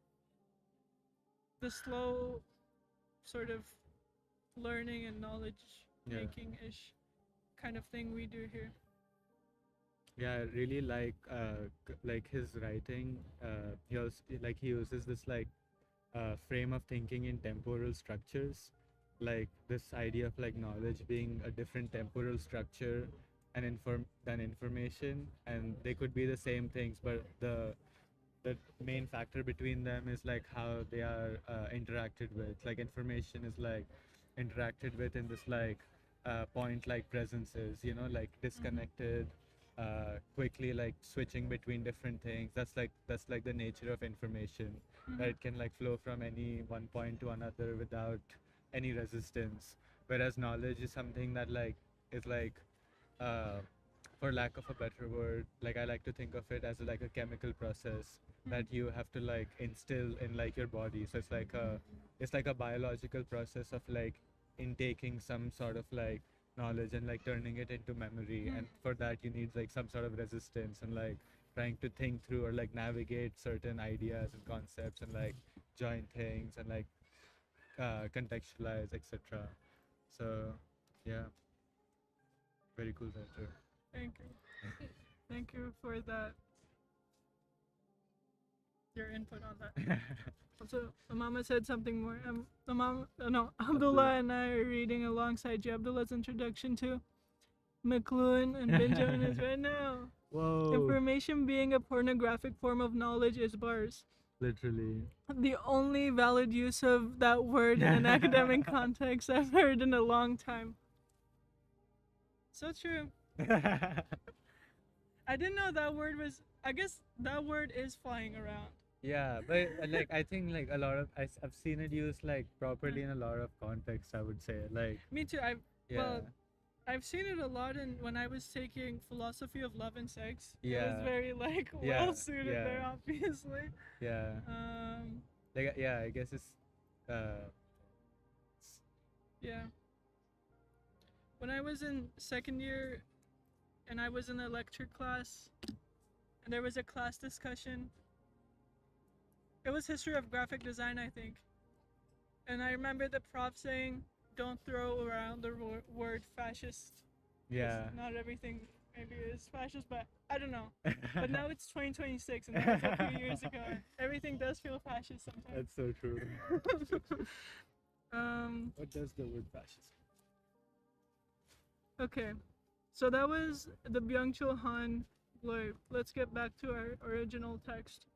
the slow sort of learning and knowledge making-ish kind of thing we do here. Yeah, I really like his writing. He uses this frame of thinking in temporal structures, like this idea of like knowledge being a different temporal structure and than information, and they could be the same things, but the main factor between them is like how they are interacted with. Like information is like interacted with in this point like presences, like disconnected, quickly like switching between different things. That's like the nature of information, that it can like flow from any one point to another without any resistance. Whereas knowledge is something that like is like for lack of a better word, like I like to think of it as like a chemical process that you have to like instill in like your body. So it's like a biological process of like intaking some sort of like knowledge and like turning it into memory, and for that you need like some sort of resistance and like trying to think through or like navigate certain ideas and concepts and like join things and like contextualize, etc. So yeah, very cool writer. Thank you. Thank you for that. Your input on that. Also, Mama said something more. Abdullah and I are reading alongside you Abdullah's introduction to McLuhan and Benjamin is right now. Whoa. Information being a pornographic form of knowledge is bars. Literally. The only valid use of that word in an academic context I've heard in a long time. So true. I didn't know that word was. I guess that word is flying around. Yeah, but like I think like a lot of I've seen it used like properly in a lot of contexts, I would say. Like me too. I've seen it a lot in when I was taking philosophy of love and sex. Yeah. It was very like well suited there, obviously. Yeah. I guess it's Yeah. When I was in second year and I was in a lecture class and there was a class discussion, it was history of graphic design, I think. And I remember the prof saying, don't throw around the word fascist. Yeah. Not everything maybe is fascist, but I don't know. But now it's 2026 and that was a few years ago. Everything does feel fascist sometimes. That's so true. What does the word fascist mean? Okay. So that was the Byung-Chul Han blurb. Let's get back to our original text.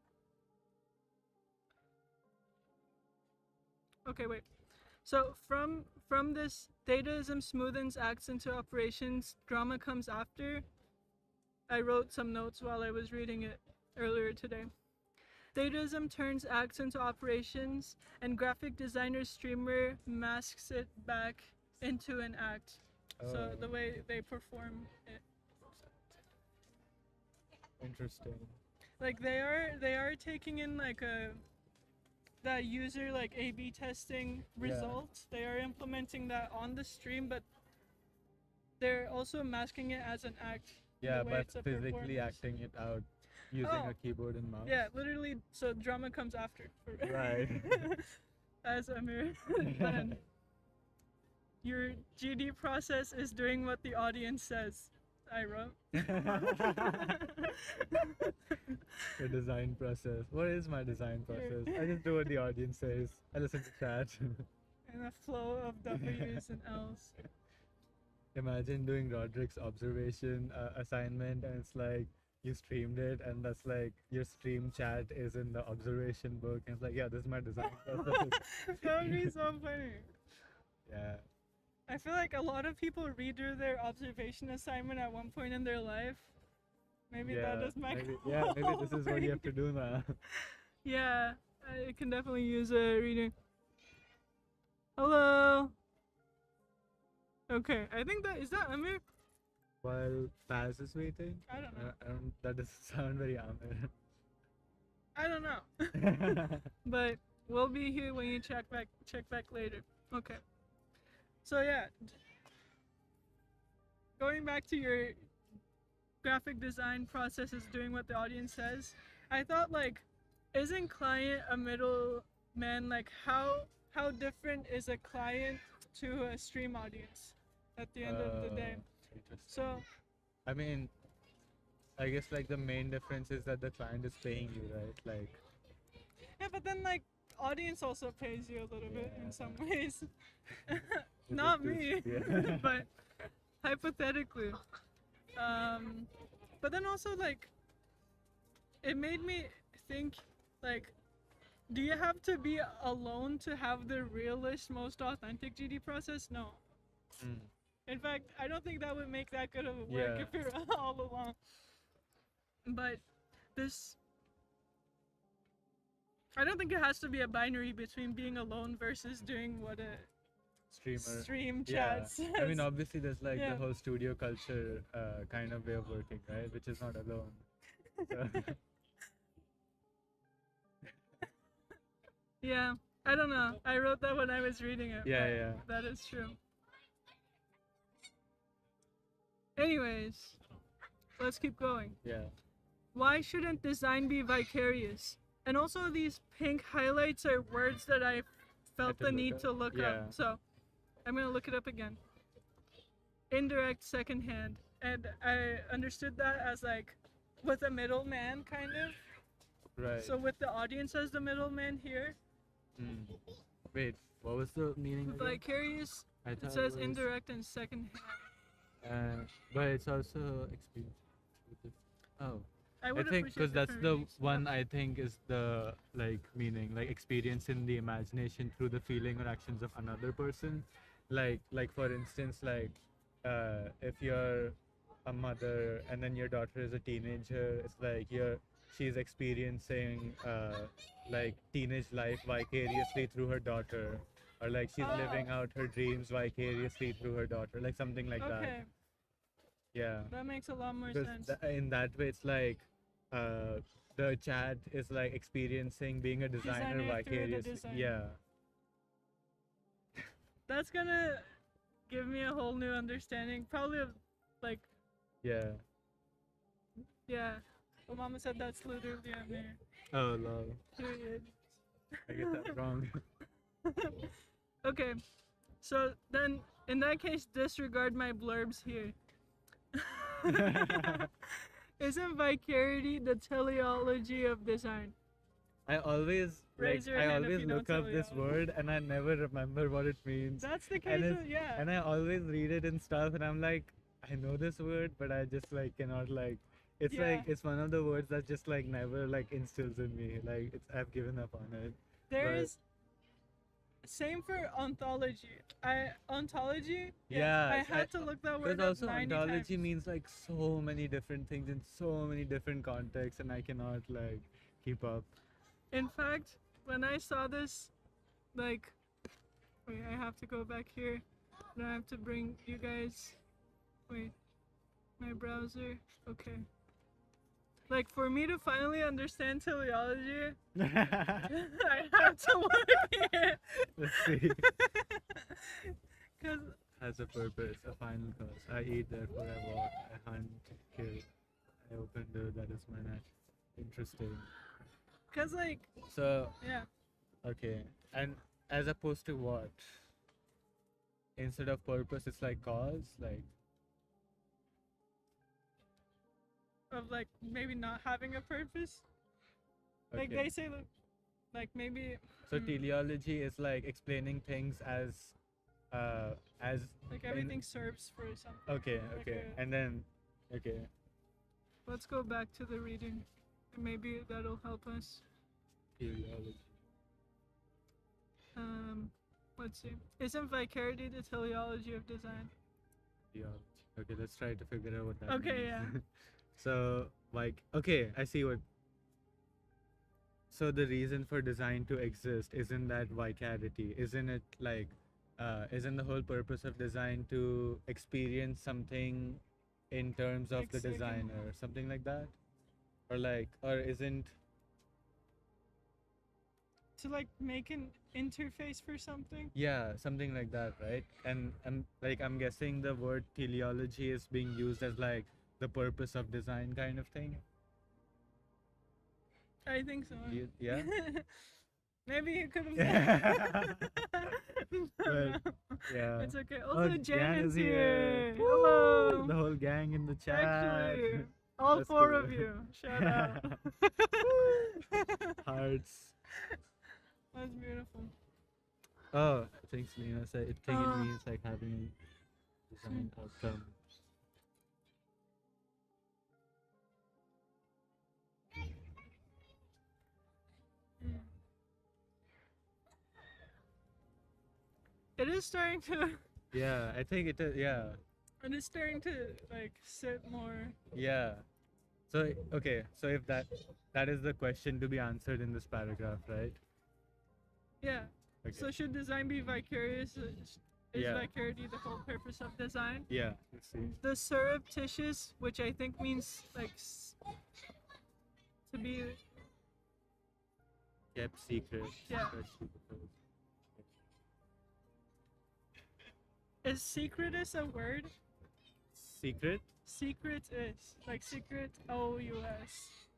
Okay, wait. So from this, dataism smoothens acts into operations, drama comes after. I wrote some notes while I was reading it earlier today. Dataism turns acts into operations, and graphic designer streamer masks it back into an act. So the way they perform it. Interesting. Like they are taking in like that user like A/B testing results. They are implementing that on the stream, but they're also masking it as an act. Yeah, by physically acting it out using a keyboard and mouse. Yeah, literally. So drama comes after. Right. As Amir said. Your GD process is doing what the audience says. I wrote. Your design process. What is my design process? I just do what the audience says. I listen to chat. And a flow of W's and L's. Imagine doing Roderick's observation assignment, and it's like you streamed it, and that's like your stream chat is in the observation book, and it's like, yeah, this is my design process. That would be so funny. Yeah. I feel like a lot of people redo their observation assignment at one point in their life. Maybe that is my maybe this is what you have to do now. Yeah, I can definitely use a reading. Hello. Okay, I think is that Amir? While Paz is waiting? I don't know. That doesn't sound very Amir. I don't know. But we'll be here when you check back later. Okay. So yeah, going back to your graphic design process is doing what the audience says. I thought like, isn't client a middleman? Like how different is a client to a stream audience at the end of the day? So, I mean, I guess like the main difference is that the client is paying you, right? Like. Yeah, but then like audience also pays you a little bit in some ways. Not me, but hypothetically. But then also like, it made me think like, do you have to be alone to have the realest, most authentic GD process? No. In fact, I don't think that would make that good of a work if you're all alone. But this, I don't think it has to be a binary between being alone versus doing what a stream chat says. I mean, obviously there's like the whole studio culture kind of way of working, right? Which is not alone. So. Yeah, I don't know. I wrote that when I was reading it. Yeah. That is true. Anyways, let's keep going. Yeah. Why shouldn't design be vicarious? And also these pink highlights are words that I felt the need to look up. So I'm going to look it up again. Indirect secondhand. And I understood that as like with a middleman kind of. Right. So with the audience as the middleman here. Wait, what was the meaning again? Vicarious, it says indirect and secondhand. But it's also experience. Oh. I think because that's the one I think is the like meaning, like experience in the imagination through the feeling or actions of another person. Like for instance, like if you're a mother and then your daughter is a teenager, it's like she's experiencing like teenage life vicariously through her daughter, or like she's living out her dreams vicariously through her daughter, like something like that. Yeah. That makes a lot more sense. In that way, it's like the chat is like experiencing being a designer vicariously. Yeah. that's gonna give me a whole new understanding. Probably of, like, Yeah. yeah. But Mama said that's literally Amir. Oh, lol. Period. I get that wrong. Okay, so then in that case, disregard my blurbs here. Isn't vicarity the teleology of design? I always Raise your I hand if always you know look up this teleology. word and I never remember what it means. That's the And case. it's- Yeah. And I always read it and stuff and I'm like, I know this word, but I just like cannot like it's Yeah. like it's one of the words that just like never like instills in me. Like it's I've given up on it. There but- is. Same for ontology. Ontology. Yeah, I had to look that word because up also 90 ontology times. means like so many different things in so many different contexts and I cannot like keep up. In fact, when I saw this, like, wait, I have to go back here. And I have to bring you guys. Wait, my browser. Okay. Like, for me to finally understand teleology, I have to look here. Let's see. Cause Has a purpose, a final cause. I eat, therefore I walk, I hunt, kill, I open door, that is my night. Interesting. like, So, yeah. okay. And as opposed to what? Instead of purpose, it's like cause? Like, Of, like, maybe not having a purpose. Like, okay. they say, like maybe. So, mm, teleology is like explaining things as, like, everything serves for something. Okay, like okay. a- And then, okay. Let's go back to the reading. And maybe that'll help us. Teleology. Let's see. Isn't vicarity the teleology of design? Theology. Okay, let's try to figure out what that Okay, means. yeah. So, like, okay, I see what. So the reason for design to exist isn't that vicarity? Isn't it like, isn't the whole purpose of design to experience something in terms of Like the second- designer, something like that, or like, or isn't? To, like, make an interface for something? Yeah, something like that, right? And I'm guessing the word teleology is being used as like the purpose of design kind of thing. I think so. Yeah. Maybe you could have Yeah. said. But, yeah. It's okay. Also, Jan Jan is is here. here. Hello. The whole gang in the chat. Actually, all That's four cool. of you. Shout out. Hearts. That's beautiful. Oh, thanks, Lena. So it Uh, means like having a design outcome. It is starting to. Yeah, I think it is. Yeah, It is starting to, like, sit more. yeah. So okay, so if that is the question to be answered in this paragraph, right? Yeah. Okay. So should design be vicarious? Is Yeah. vicarity the whole purpose of design? Yeah. Let's see. The surreptitious, which I think means, like, to be. Kept secret. Yeah. especially because- Is secretus a word? Secret. Secret is. Like, secret OUS.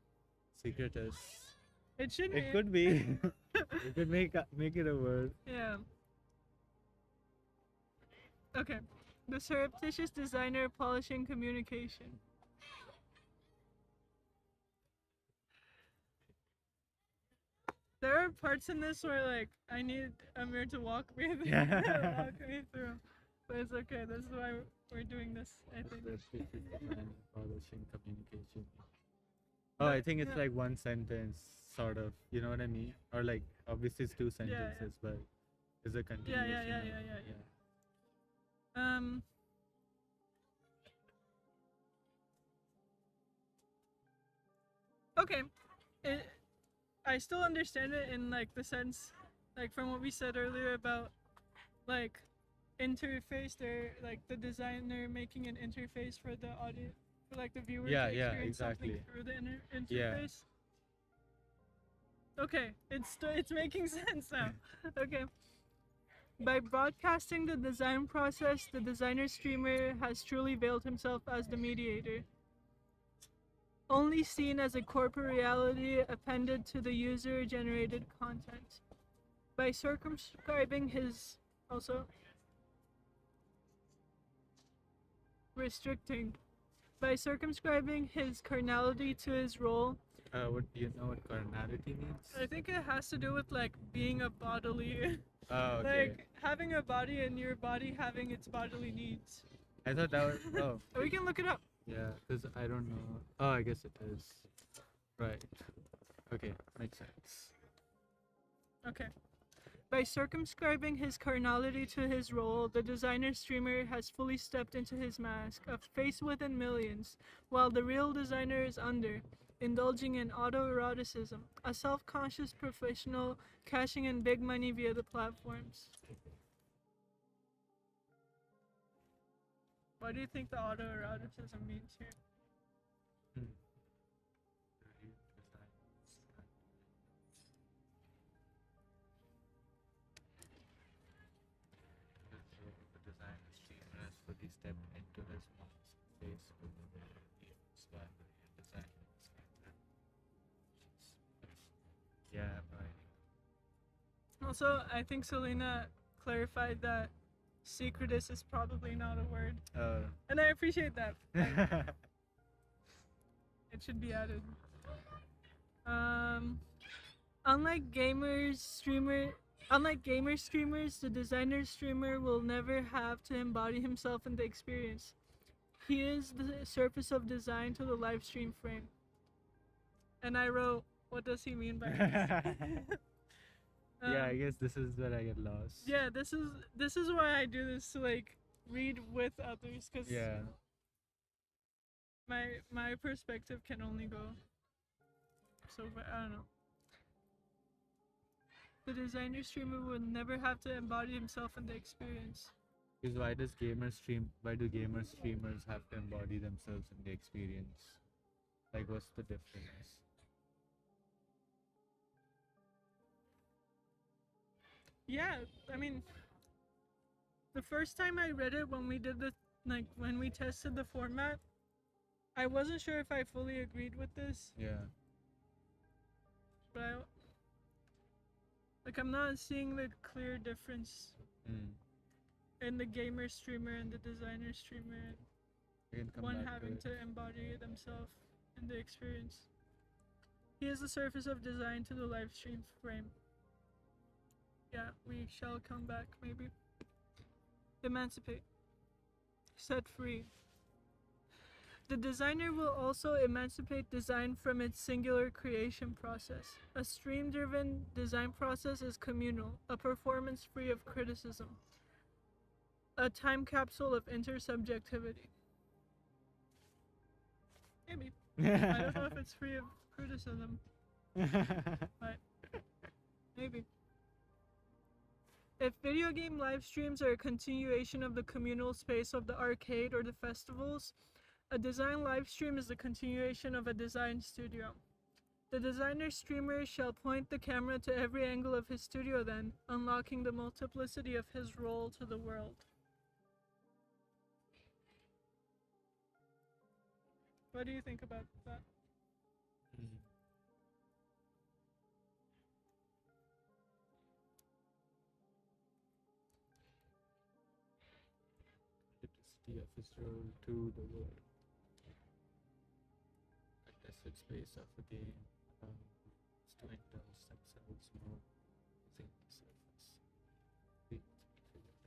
Secret is. It should It could be. You could make it a word. Yeah. Okay. The surreptitious designer polishing communication. There are parts in this where, like, I need Amir to walk me through. Walk me through. But it's okay. This is why we're doing this, I think. And polishing communication. Oh, I think it's Yeah. like one sentence, sort of. You know what I mean? Or like, obviously it's two yeah. sentences, but it's a continuation. yeah. Okay. I still understand it in, like, the sense, like, from what we said earlier about, like, interface. They're, like, the designer making an interface for the audience, for, like, the viewer Yeah, to yeah, experience something exactly. through the interface. Yeah. Okay, it's making sense now. Okay. By broadcasting the design process, the designer streamer has truly veiled himself as the mediator, only seen as a corporate reality appended to the user-generated content. By circumscribing his also restricting by circumscribing his carnality to his role. What do you know what carnality means? I think it has to do with like being a bodily Oh, okay. like having a body and your body having its bodily needs. I thought that was. Oh. We can look it up. Yeah, because I don't know. Oh, I guess it is. Right. Okay, makes sense. Okay. By circumscribing his carnality to his role, the designer streamer has fully stepped into his mask, a face within millions, while the real designer is under, indulging in autoeroticism, a self-conscious professional cashing in big money via the platforms. What do you think the autoeroticism means here? Step into his face with the design. Yeah, right. Also, I think Selena clarified that secretist is probably not a word. And I appreciate that. It should be added. Unlike gamer streamers, the designer streamer will never have to embody himself in the experience. He is the surface of design to the live stream frame. And I wrote, what does he mean by this? Yeah, I guess this is where I get lost. Yeah, this is why I do this, to like read with others, because yeah, my perspective can only go so far. I don't know. The designer streamer will never have to embody himself in the experience. Because why do gamer streamers have to embody themselves in the experience? Like, what's the difference? Yeah, I mean, the first time I read it, when we did when we tested the format, I wasn't sure if I fully agreed with this. Yeah. But I'm not seeing the clear difference in the gamer streamer and the designer streamer. One having to embody themselves in the experience. He is the surface of design to the live stream frame. Yeah, we shall come back, maybe. Emancipate. Set free. The designer will also emancipate design from its singular creation process. A stream-driven design process is communal, a performance free of criticism, a time capsule of intersubjectivity. Maybe. I don't know if it's free of criticism, but maybe. If video game live streams are a continuation of the communal space of the arcade or the festivals, a design live stream is the continuation of a design studio. The designer streamer shall point the camera to every angle of his studio then, unlocking the multiplicity of his role to the world. What do you think about that? Multiplicity of his role to the world. I guess it's space of a game to indulge themselves more within the surface. Figure out.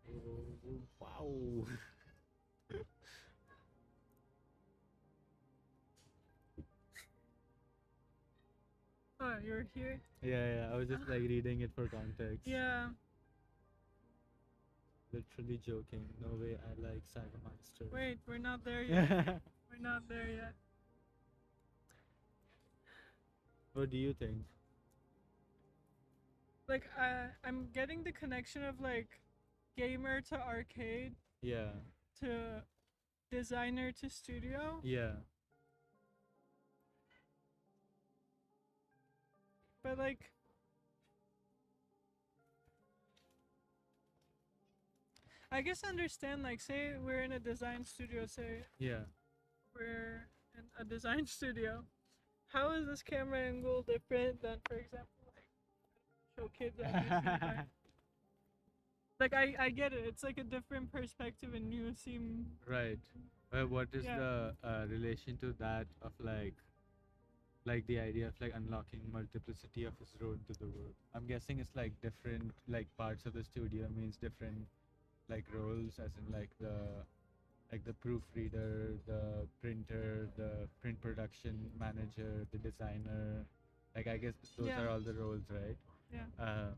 Oh, wow. Oh, you're here? Yeah, I was just like reading it for context. Yeah. Literally joking. No way I like Saga Monster. Wait, we're not there yet. We're not there yet. What do you think? Like, I'm getting the connection of like gamer to arcade. Yeah. to designer to studio. Yeah. But like, I guess understand, like, say we're in a design studio, say Yeah. we're in a design studio. How is this camera angle different than, for example, like show kids on YouTube? Like I get it. It's like a different perspective, and you seem Right. But what is Yeah. the relation to that of like the idea of like unlocking multiplicity of his role to the world? I'm guessing it's like different like parts of the studio means different like roles, as in like the proofreader, the printer, the print production manager, the designer. Like I guess those Yeah. are all the roles, right? Yeah.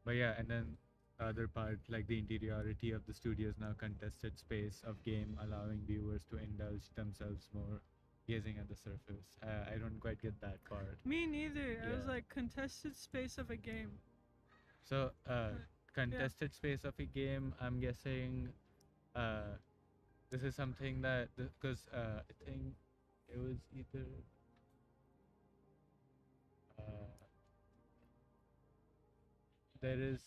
But yeah, and then other part like the interiority of the studio's now contested space of game, allowing viewers to indulge themselves more, gazing at the surface. I don't quite get that part. Me neither. I was Yeah. like contested space of a game. So contested space of a game, I'm guessing this is something that because I think it was either uh, there is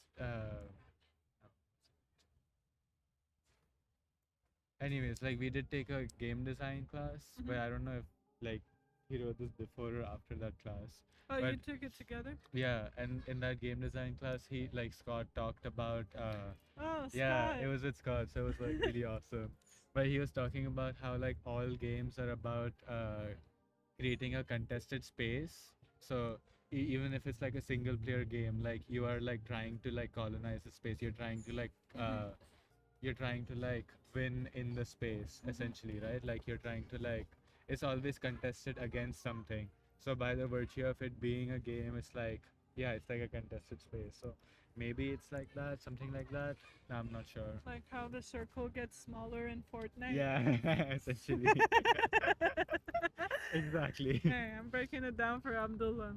anyways, like we did take a game design class, but I don't know if like he wrote this before or after that class. Oh, you But- took it together? Yeah, and in that game design class, he like Scott talked about Oh, yeah, Scott. it was with Scott, so it was like really awesome. But he was talking about how like all games are about creating a contested space. So even if it's like a single player game, like you are like trying to like colonize the space. You're trying to like win in the space essentially, right? Like you're trying to like it's always contested against something. So by the virtue of it being a game, it's like yeah, it's like a contested space. So maybe it's like that, something like that. No, I'm not sure. Like how the circle gets smaller in Fortnite. Yeah, essentially. Exactly. Hey, I'm breaking it down for Abdullah.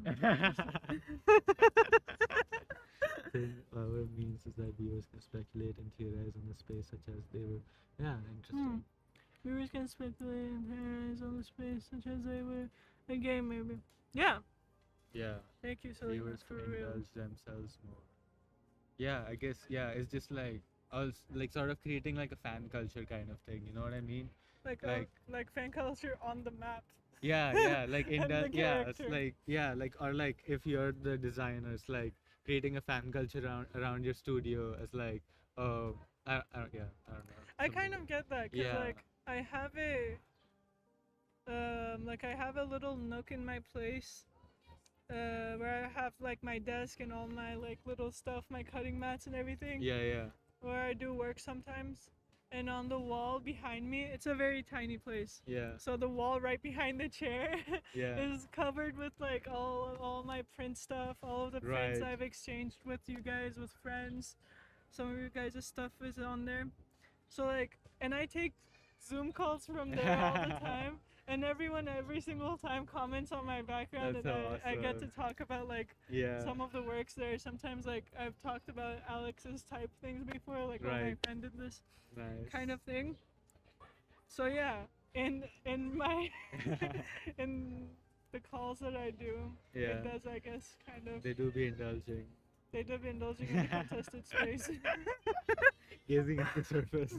Thing our means is that viewers can speculate and theorize on the space such as they were. Yeah, interesting. Viewers can speculate and theorize on the space such as they were a game, maybe. Yeah. Yeah, Thank you, Selena, viewers for can real. indulge themselves more. Yeah, I guess yeah, it's just like like sort of creating like a fan culture kind of thing. You know what I mean? Like like- fan culture on the map. Yeah, yeah, like And the yeah, it's character. like yeah, like or like if you're the designers, like creating a fan culture around your studio as like yeah, I don't know. I something kind of like- get that because Yeah. like I have a little nook in my place where I have like my desk and all my like little stuff, my cutting mats and everything, Yeah, yeah, where I do work sometimes. And on the wall behind me, it's a very tiny place. yeah, So the wall right behind the chair yeah. is covered with like all my print stuff, all of the prints Right. I've exchanged with you guys, with friends. Some of you guys' stuff is on there. So like, and I take Zoom calls from there all the time, and everyone every single time comments on my background, That's and so I get to awesome. talk about like Yeah. some of the works there. Sometimes like I've talked about Alex's type things before, like oh my Right. friend did this Nice. kind of thing. So yeah, in my in the calls that I do, Yeah. it does, I guess, kind of They do be indulging, they do be indulging in the contested space. gazing at the surface.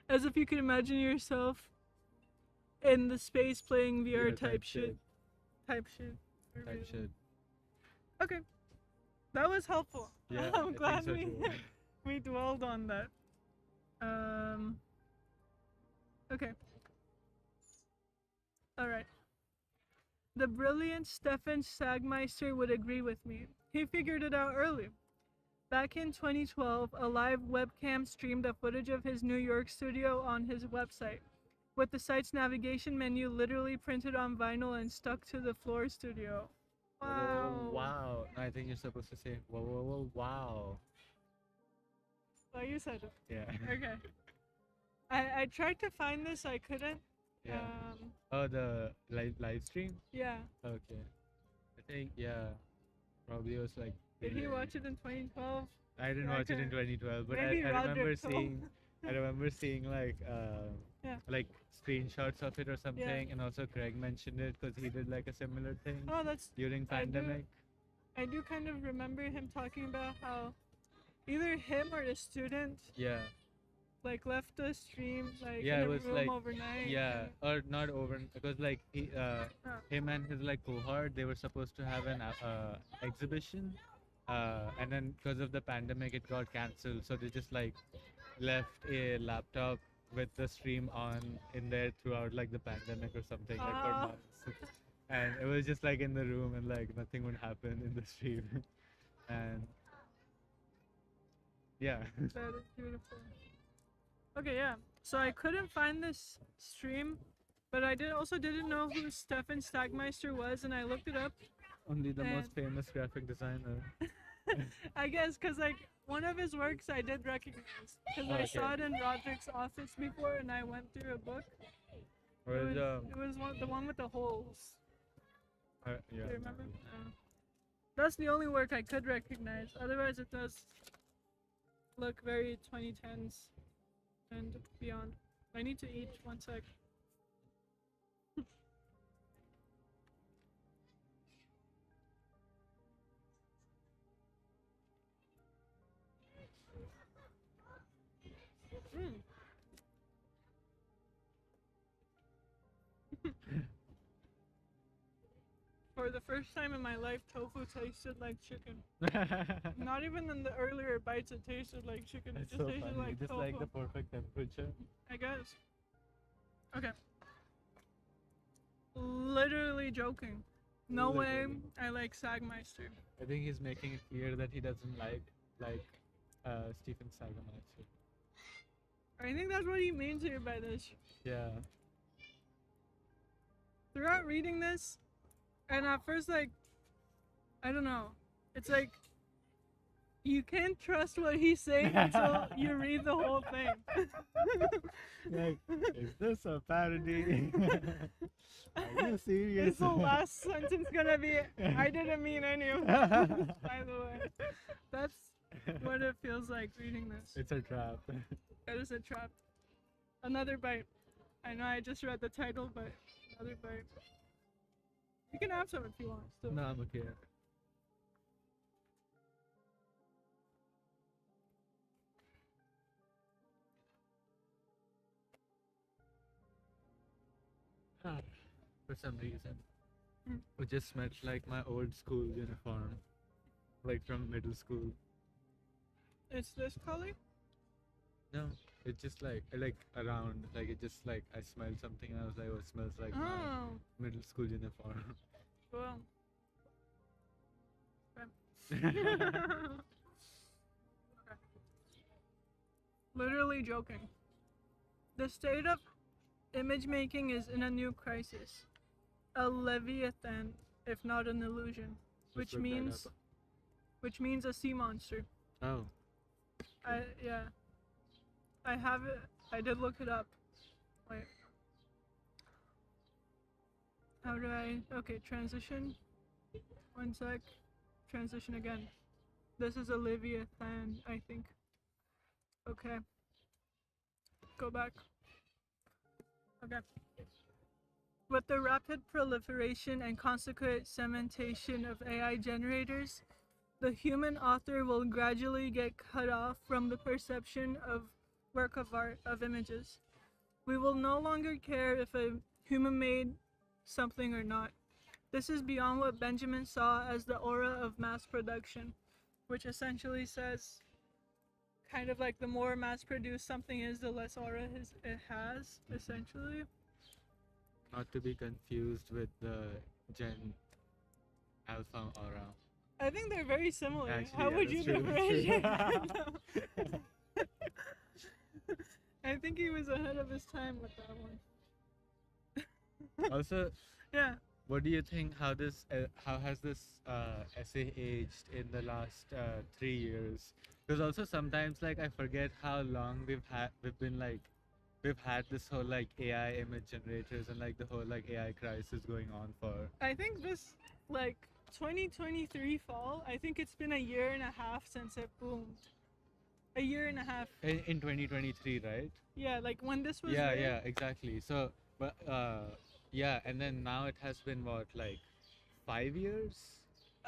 As if you could imagine yourself in the space playing VR Yeah, type shit. Type shit. Type shit. Okay. That was helpful. Yeah, I I'm think glad so we too. we dwelled on that. Okay. Alright. The brilliant Stefan Sagmeister would agree with me. He figured it out early. Back in 2012, a live webcam streamed a footage of his New York studio on his website, with the site's navigation menu literally printed on vinyl and stuck to the floor studio. Whoa, Wow. wow. No, I think you're supposed to say whoa, whoa, whoa, wow. Oh, you said it. Yeah. Okay. I tried to find this, I couldn't. Yeah. Oh, the live stream. Yeah. Okay. I think yeah, probably was like Did he watch it in 2012? I didn't Yeah, watch it in okay. 2012, but I Maybe remember Roderick told. seeing, I remember seeing like Yeah. like screenshots of it or something, and also Greg mentioned it because he did like a similar thing Oh, that's. during I do- pandemic. I do kind of remember him talking about how either him or the student Yeah, like left the stream like yeah, in it a was room like overnight. yeah, or not over because like Oh. him and his like cohort, they were supposed to have an exhibition, and then because of the pandemic, it got cancelled. So they just like left a laptop with the stream on in there throughout like the pandemic or something like for Ah. months. And it was just like in the room and like nothing would happen in the stream. And yeah. That is beautiful. Okay, yeah. So I couldn't find this stream, but I didn't know who Stefan Stagmeister was, and I looked it up. Only the most And- famous graphic designer. I guess because like one of his works I did recognize because I Okay. saw it in Roderick's office before, and I went through a book. Or is, It was the one with the holes. yeah. Do you remember? That's the only work I could recognize. Otherwise, it does look very 2010s and beyond. I need to eat. One sec. Mm. For the first time in my life, tofu tasted like chicken. Not even in the earlier bites, it tasted like chicken. It It's just so tasted funny. like Just tofu. like the perfect temperature. I guess. Okay. Literally joking. No way Literally. I like Sagmeister. I think he's making it clear that he doesn't like Stephen Sagameister. I think that's what he means here by this. Yeah. Throughout reading this, and at first, like, I don't know. It's like, you can't trust what he's saying until you read the whole thing. Like, is this a parody? Are you serious? Is the last sentence gonna be, I didn't mean any of that, by the way. That's what it feels like reading this. It's a trap. That is a trap. Another bite. I know I just read the title, but another bite. You can have some if you want. Still. No, I'm okay. For some reason, Mm. it just smelled like my old school uniform, like from middle school. It's this color? No, it's just like around, like it just like I smelled something and I was like, oh, it smells like my Oh, middle school uniform. well. Literally joking. The state of image making is in a new crisis. A leviathan, if not an illusion. Just Which look that means up. which means a sea monster. Oh, Yeah. I have it. I did look it up. Wait. How do I? Okay, transition. One sec. Transition again. This is a leviathan, I think. Okay. Go back. Okay. With the rapid proliferation and consequent cementation of AI generators, the human author will gradually get cut off from the perception of work of art, of images. We will no longer care if a human made something or not. This is beyond what Benjamin saw as the aura of mass production, which essentially says kind of like the more mass produced something is, the less aura it has, essentially. not to be confused with the Gen Alpha aura. I think they're very similar. Actually, How yeah, would you that's true, differentiate that's them? I think he was ahead of his time with that one. Also, Yeah. what do you think? How has this essay aged in the last 3 years? Because also sometimes like I forget how long we've had this whole like AI image generators and like the whole like AI crisis going on for. I think this like 2023 fall. I think it's been a year and a half since it boomed. A year and a half. In 2023, right? Yeah, like when this was. Yeah, made. yeah, exactly. So, but yeah, and then now it has been what, like 5 years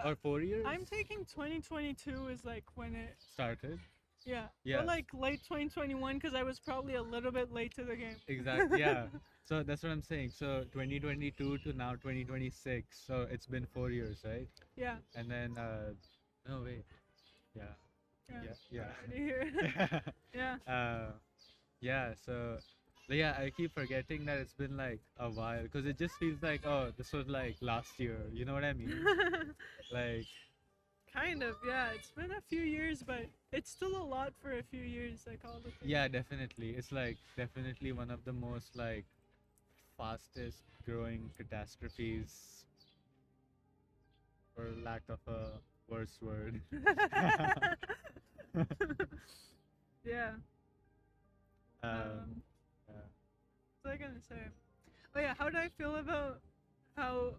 or 4 years? I'm taking 2022 is like when it started. Yeah. Yeah. Or like late 2021 because I was probably a little bit late to the game. Exactly. Yeah. So that's what I'm saying. So 2022 to now 2026. So it's been 4 years, right? Yeah. And then no wait. Yeah. Yeah. Yeah. Already here. Yeah. Yeah. Yeah. So yeah, I keep forgetting that it's been like a while because it just feels like, oh, this was like last year. You know what I mean? Like. Kind of, yeah. It's been a few years, but it's still a lot for a few years, like all the things. Yeah, definitely. It's like definitely one of the most like fastest growing catastrophes, for lack of a worse word. Yeah. Um, What was I gonna say? Oh yeah, how do I feel about how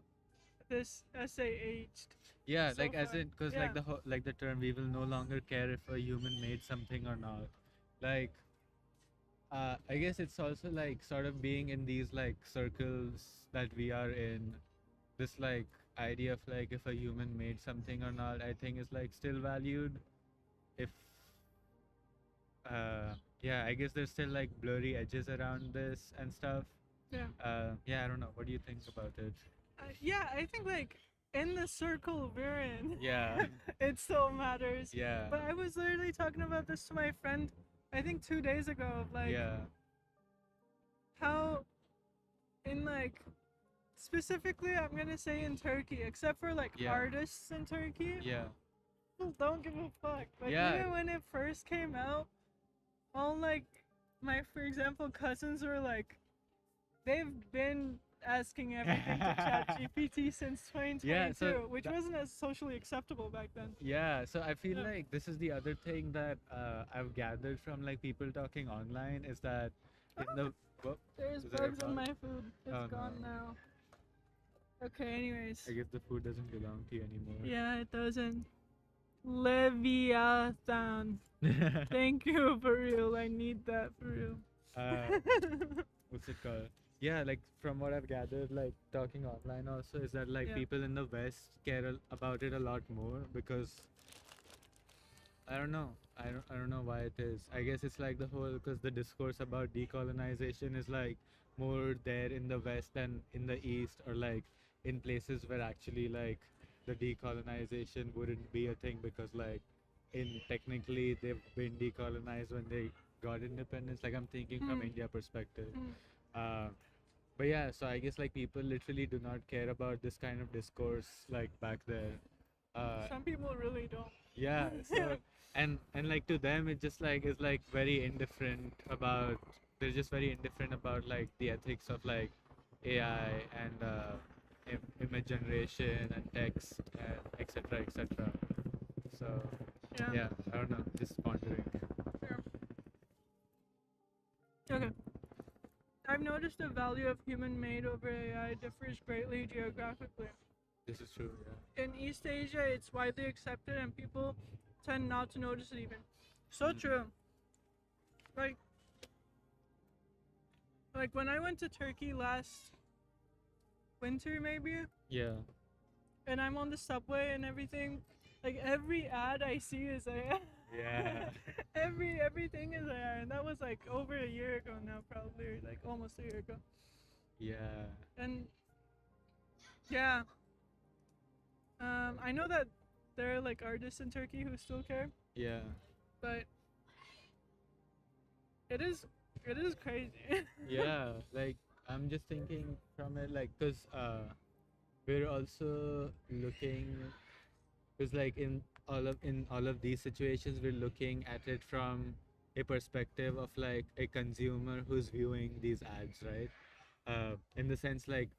this essay aged? yeah, So like as far. in, because Yeah. like the term, we will no longer care if a human made something or not. Like, I guess it's also like sort of being in these like circles that we are in. This like idea of like if a human made something or not, I think is like still valued. If yeah, I guess there's still like blurry edges around this and stuff. Yeah. Yeah, I don't know. What do you think about it? Yeah, I think like in the circle we're in, Yeah. it still matters. Yeah. But I was literally talking about this to my friend, I think 2 days ago, of like Yeah. how in like specifically I'm gonna say in Turkey, except for like Yeah. artists in Turkey, Yeah. people don't give a fuck. Like Yeah. even when it first came out, all like my, for example, cousins were like, they've been asking everything to ChatGPT since 2022, Yeah, so which wasn't as socially acceptable back then. Yeah, so I feel Yeah. like this is the other thing that I've gathered from like people talking online is that in the whoop, There's is there a bugs in bug? my food. It's Oh, gone no. now. Okay, anyways. I guess the food doesn't belong to you anymore. Yeah, it doesn't. Leviathan. Thank you, for real. I need that for real. What's it called? Yeah, like from what I've gathered, like talking online also, is that like Yeah. people in the West care about it a lot more because I don't know. I don't know why it is. I guess it's like the whole, because the discourse about decolonization is like more there in the West than in the East, or like in places where actually like the decolonization wouldn't be a thing because like in technically they've been decolonized when they got independence. Like I'm thinking from Mm. India perspective. Mm. But yeah, so I guess like people literally do not care about this kind of discourse like back there. Some people really don't. Yeah, so and like to them it just like is like very indifferent about, they're just very indifferent about like the ethics of like AI and image generation and text and etc etc. So Yeah. yeah, I don't know, just pondering. Okay. I've noticed the value of human-made over AI differs greatly geographically. This is true, yeah. In East Asia, it's widely accepted, and people tend not to notice it even. So true. Like when I went to Turkey last winter, maybe, Yeah. and I'm on the subway and everything, like every ad I see is AI. Yeah. Everything is AI, and that was like over a year ago now, probably, or like almost a year ago. Yeah. And yeah, I know that there are like artists in Turkey who still care, Yeah. but it is crazy. Yeah, like I'm just thinking from it, like because we're also looking, because like in all of these situations we're looking at it from a perspective of like a consumer who's viewing these ads, right? In the sense like,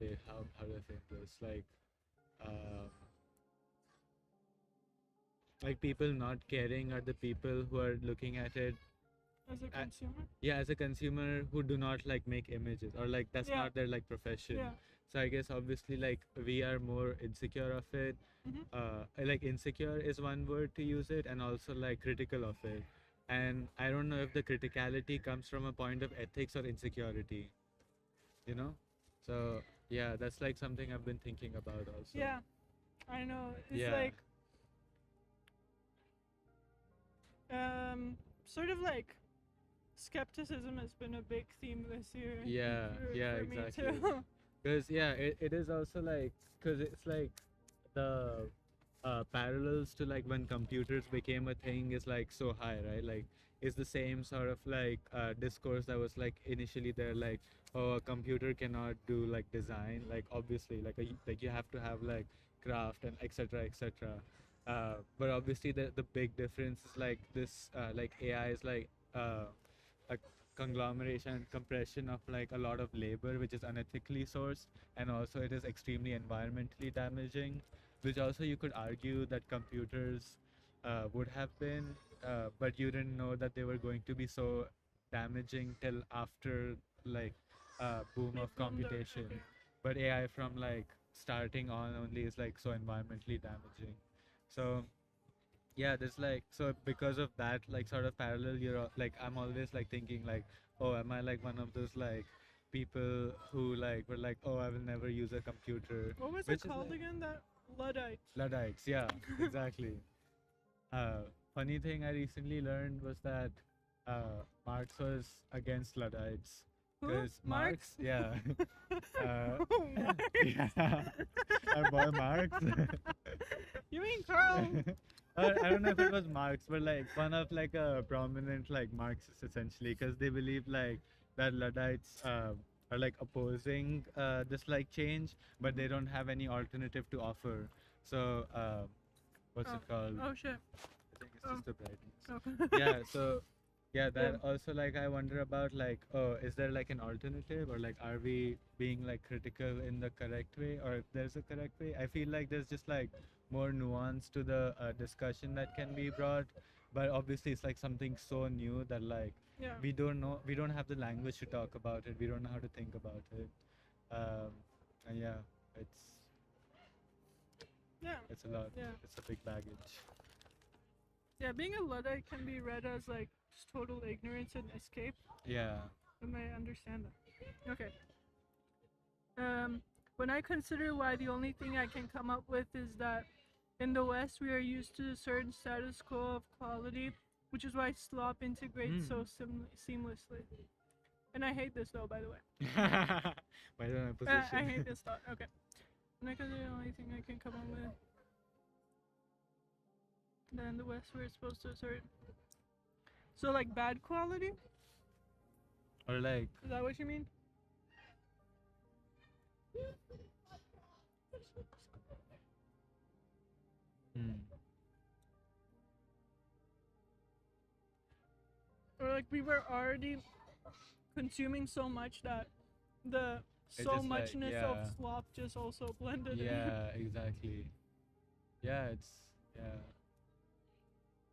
wait, how do I say this, um like people not caring are the people who are looking at it As a consumer? Yeah, as a consumer who do not like make images, or like that's Yeah. not their like profession. Yeah. So I guess obviously like we are more insecure of it. Like insecure is one word to use it, and also like critical of it. And I don't know if the criticality comes from a point of ethics or insecurity, you know? So yeah, that's like something I've been thinking about also. Yeah, I know. It's Yeah. like sort of like skepticism has been a big theme this year. Yeah, yeah, for me exactly. too. Because yeah, it is also like, because it's like the parallels to like when computers became a thing is like so high, right? Like it's the same sort of like discourse that was like initially there, like, oh, a computer cannot do like design, like obviously like like you have to have like craft and etc etc. But obviously the big difference is like this, like AI is like a conglomeration and compression of like a lot of labor which is unethically sourced, and also it is extremely environmentally damaging, which also you could argue that computers would have been, but you didn't know that they were going to be so damaging till after like boom They of boomed out, computation. okay. But AI from like starting on only is like so environmentally damaging. So yeah, there's like, so because of that like sort of parallel, like I'm always like thinking like, oh, am I like one of those like people who like were like, oh, I will never use a computer, What was which it is called like again? That Luddite. Luddites. Yeah, exactly. Funny thing I recently learned was that Marx was against Luddites. Who? Because Marx? yeah. Oh, Marx. Yeah. Our boy Marx. You mean Carl? I don't know if it was Marx, but like one of like a prominent like Marxists essentially, because they believe like that Luddites are like opposing this like change, but they don't have any alternative to offer. So what's it called? Oh shit. I think it's just the brightness. Okay. Yeah, so yeah, that Yeah. also like I wonder about like, oh, is there like an alternative, or like are we being like critical in the correct way, or if there's a correct way? I feel like there's just like more nuance to the discussion that can be brought, but obviously it's like something so new that like Yeah. we don't know, we don't have the language to talk about it, we don't know how to think about it. And yeah, Yeah. it's a lot. Yeah. It's a big baggage. Yeah, being a Luddite can be read as like just total ignorance and escape. Yeah. And I understand that. Okay. When I consider why the only thing I can come up with is that in the West we are used to a certain status quo of quality, which is why slop integrates so seamlessly. And I hate this though, by the way. Why don't I position? I hate this thought. Okay. When I consider the only thing I can come up with. Then in the West we're supposed to assert. So like bad quality? Or like, Is that what you mean? Or like we were already consuming so much that the It so just, like, muchness yeah. of slop just also blended in. yeah, exactly. Yeah, yeah.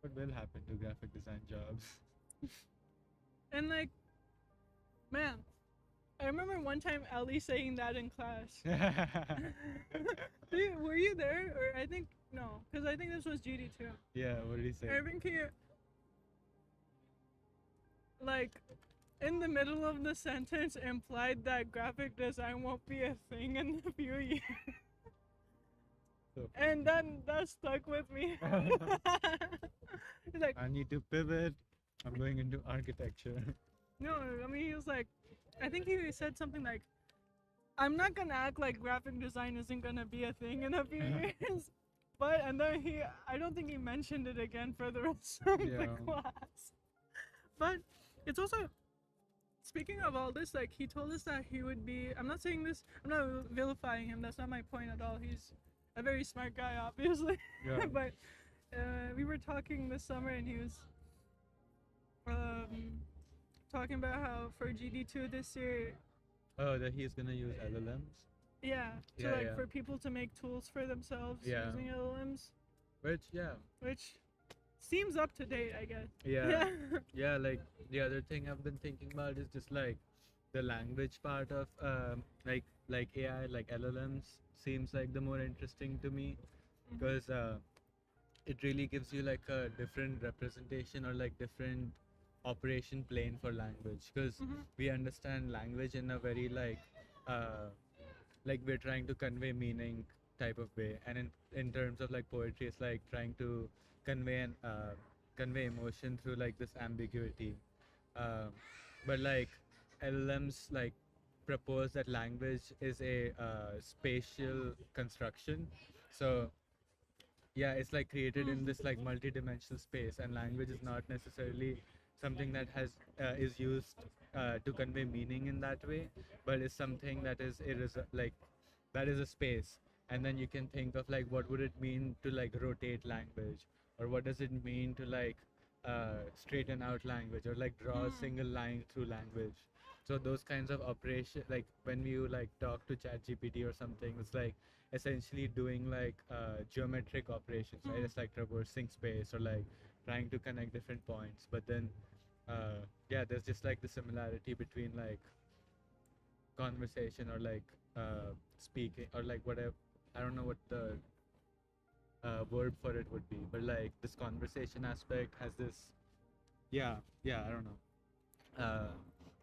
What will happen to graphic design jobs? And like, man, I remember one time Ellie saying that in class. Were you there? Or I think, no, because I think this was GD too. Yeah, what did he say? Irvin, can you, like, in the middle of the sentence implied that graphic design won't be a thing in a few years. So And then that stuck with me. He's like, I need to pivot. I'm going into architecture. no, I mean, he was like, I think he said something like, I'm not gonna act like graphic design isn't gonna be a thing in a few years. But, and then I don't think he mentioned it again for the rest of the Yeah. class. But it's also, speaking of all this, like, he told us that he would be, I'm not saying this, I'm not vilifying him, that's not my point at all. He's a very smart guy, obviously. Yeah. But we were talking this summer and he was talking about how for GD2 this year, Oh, that he's gonna use LLMs? yeah, to Yeah, like yeah. for people to make tools for themselves Yeah. using LLMs, Which, yeah. which seems up to date, I guess. Yeah. Yeah, like the other thing I've been thinking about is just like the language part of like AI, like LLMs seems like the more interesting to me because it really gives you like a different representation or like different operation plane for language because we understand language in a very like we're trying to convey meaning type of way, and in terms of like poetry it's like trying to convey an convey emotion through like this ambiguity, um, but like LLMs like propose that language is a spatial construction. So yeah, it's like created in this like multi-dimensional space, and language is not necessarily something that has is used to convey meaning in that way, but it's something that is like that is a space. And then you can think of like what would it mean to like rotate language, or what does it mean to like straighten out language, or like draw a single line through language. So those kinds of operation, like when you like talk to chat gpt or something, it's like essentially doing like geometric operations, right? It's like traversing space or like trying to connect different points. But then yeah, there's just like the similarity between like conversation or like speaking or like whatever. I don't know what the word for it would be, but like this conversation aspect has this. Yeah, I don't know.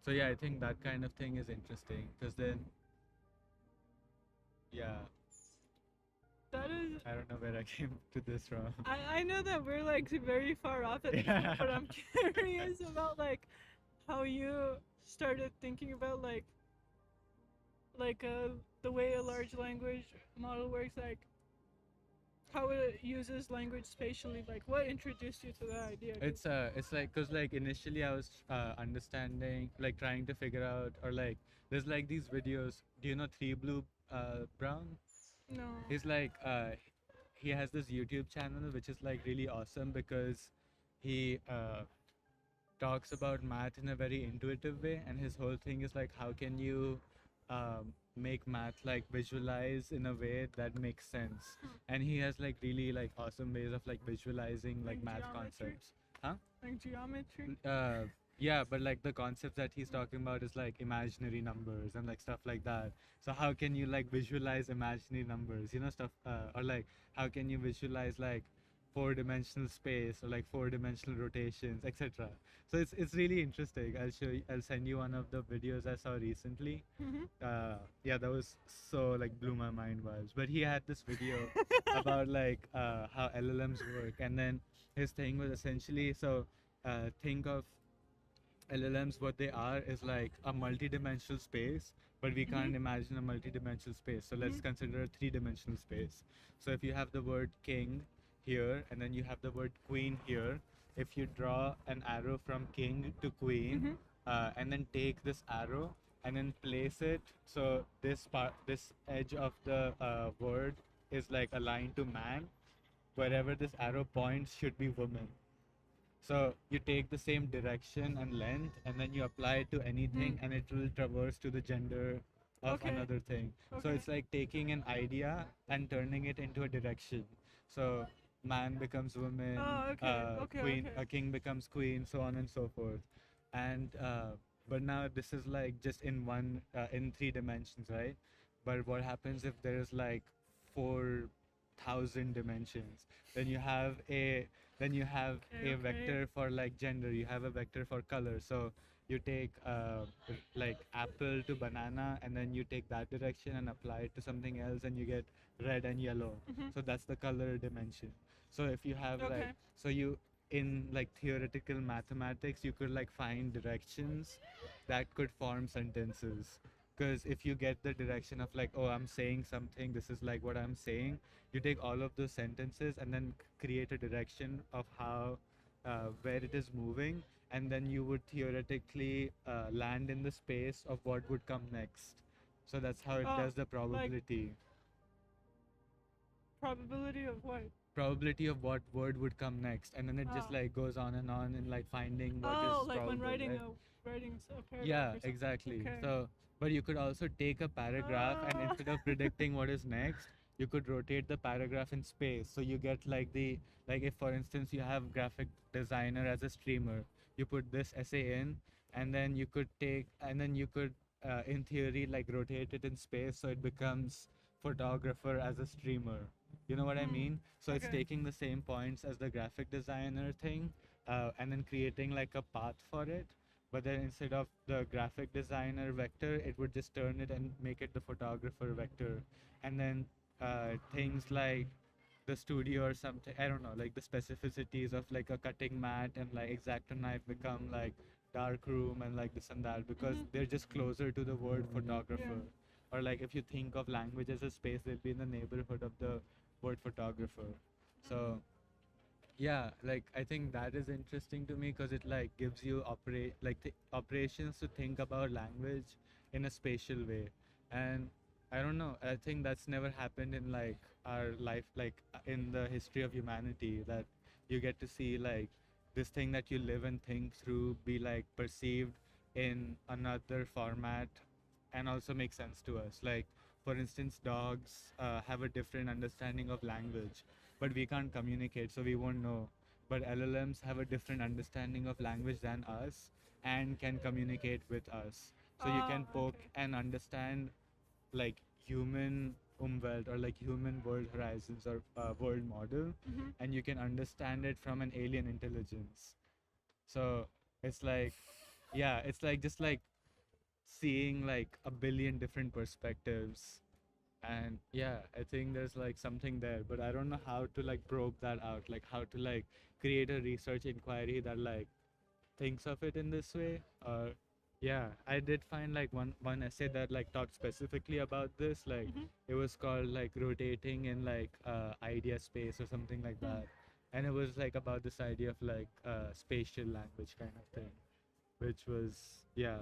So yeah, I think that kind of thing is interesting because then yeah, That is. I don't know where I came to this from. I know that we're like very far off at this point, but I'm curious about like how you started thinking about like the way a large language model works, like how it uses language spatially. Like what introduced you to that idea? It's like because like initially I was understanding, like trying to figure out, or like there's like these videos. Do you know Three Blue Brown? No. He's like he has this YouTube channel which is like really awesome because he talks about math in a very intuitive way, and his whole thing is like how can you make math like visualize in a way that makes sense. And he has like really like awesome ways of like visualizing like math geometry? concepts. Huh? Like geometry? Yeah, but like the concepts that he's talking about is like imaginary numbers and like stuff like that. So how can you like visualize imaginary numbers, you know, stuff, or like how can you visualize like four-dimensional space or like four-dimensional rotations, etc. So it's really interesting. I'll show you, I'll send you one of the videos I saw recently. Yeah, that was so like blew my mind vibes. But he had this video about like how LLMs work, and then his thing was essentially, so think of LLMs, what they are is like a multi-dimensional space, but we can't imagine a multi-dimensional space. So let's consider a three-dimensional space. So if you have the word king here, and then you have the word queen here, if you draw an arrow from king to queen, and then take this arrow and then place it, so this part, this edge of the word is like aligned to man. Wherever this arrow points should be woman. So you take the same direction and length, and then you apply it to anything, and it will traverse to the gender of Okay. another thing. So Okay. it's like taking an idea and turning it into a direction. So man becomes woman, Oh, okay. queen, Okay. a king becomes queen, so on and so forth. And but now this is like just in one in three dimensions, right? But what happens if there's like 4,000 dimensions? Then you have a Okay. vector for like gender, you have a vector for color. So you take like apple to banana, and then you take that direction and apply it to something else, and you get red and yellow. So that's the color dimension. So if you have Okay. like, so you, in like theoretical mathematics, you could like find directions that could form sentences. Because if you get the direction of like, oh, I'm saying something, this is like what I'm saying, you take all of those sentences and then create a direction of how where it is moving, and then you would theoretically land in the space of what would come next. So that's how it Oh, does the like- probability. Probability of what? Probability of what word would come next, and then it just Ah. like goes on and on in like finding what is Oh, like when probable, writing right? a paragraph. Yeah, or something. exactly. Okay. So but you could also take a paragraph, and instead of predicting what is next, you could rotate the paragraph in space. So you get like like if for instance you have graphic designer as a streamer, you put this essay in, and then you could in theory like rotate it in space so it becomes photographer as a streamer. You know what I mean? So it's Okay. taking the same points as the graphic designer thing, and then creating like a path for it. But then instead of the graphic designer vector, it would just turn it and make it the photographer vector. And then things like the studio or something, I don't know, like the specificities of like a cutting mat and like X-Acto knife become like dark room and like this and that, because they're just closer to the word photographer. Or like if you think of language as a space, they'll be in the neighborhood of the word photographer. So yeah, like I think that is interesting to me because it like gives you operations to think about language in a spatial way. And I don't know, I think that's never happened in like our life, like in the history of humanity, that you get to see like this thing that you live and think through be like perceived in another format and also make sense to us. Like for instance, dogs have a different understanding of language, but we can't communicate, so we won't know. But LLMs have a different understanding of language than us and can communicate with us. So you can poke and understand like human umwelt or like human world horizons or world model, and you can understand it from an alien intelligence. So it's like, yeah, it's like just like seeing like a billion different perspectives. And yeah, I think there's like something there, but I don't know how to like probe that out, like how to like create a research inquiry that like thinks of it in this way. Or yeah, I did find like one essay that like talked specifically about this, like it was called like rotating in like idea space or something like that. And it was like about this idea of like spatial language kind of thing, which was, yeah,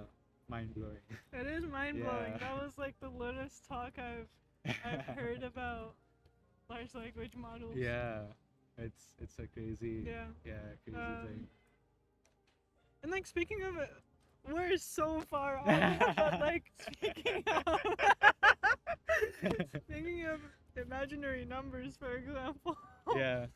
mind blowing. It is mind blowing. Yeah. That was like the latest talk I've heard about large language models. Yeah, it's a crazy, Yeah. crazy thing. And like speaking of it, we're so far off. But like speaking of imaginary numbers, for example. Yeah,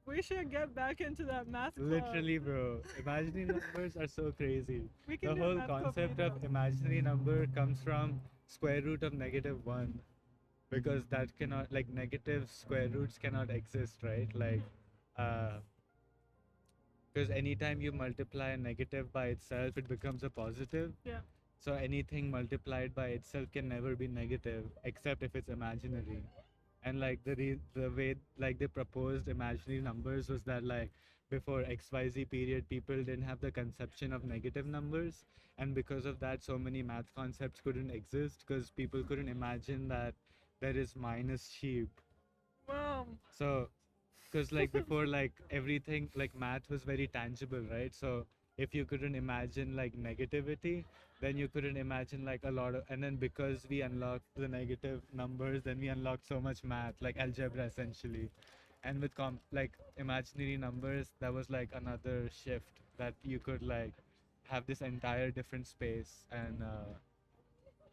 We should get back into that math club. literally, bro. Imaginary numbers are so crazy. We The can do whole math club concept later. of imaginary number comes from square root of -1, because that cannot, like, negative square roots cannot exist, right? Like, because anytime you multiply a negative by itself, it becomes a positive. Yeah. So anything multiplied by itself can never be negative, except if it's imaginary. And like the way like they proposed imaginary numbers was that like before XYZ period, people didn't have the conception of negative numbers, and because of that, so many math concepts couldn't exist because people couldn't imagine that there is minus sheep. Wow. So because like before, like everything, like math was very tangible, right? So if you couldn't imagine like negativity, then you couldn't imagine like a lot of, and then because we unlocked the negative numbers, then we unlocked so much math, like algebra essentially. And with like imaginary numbers, that was like another shift, that you could like have this entire different space. And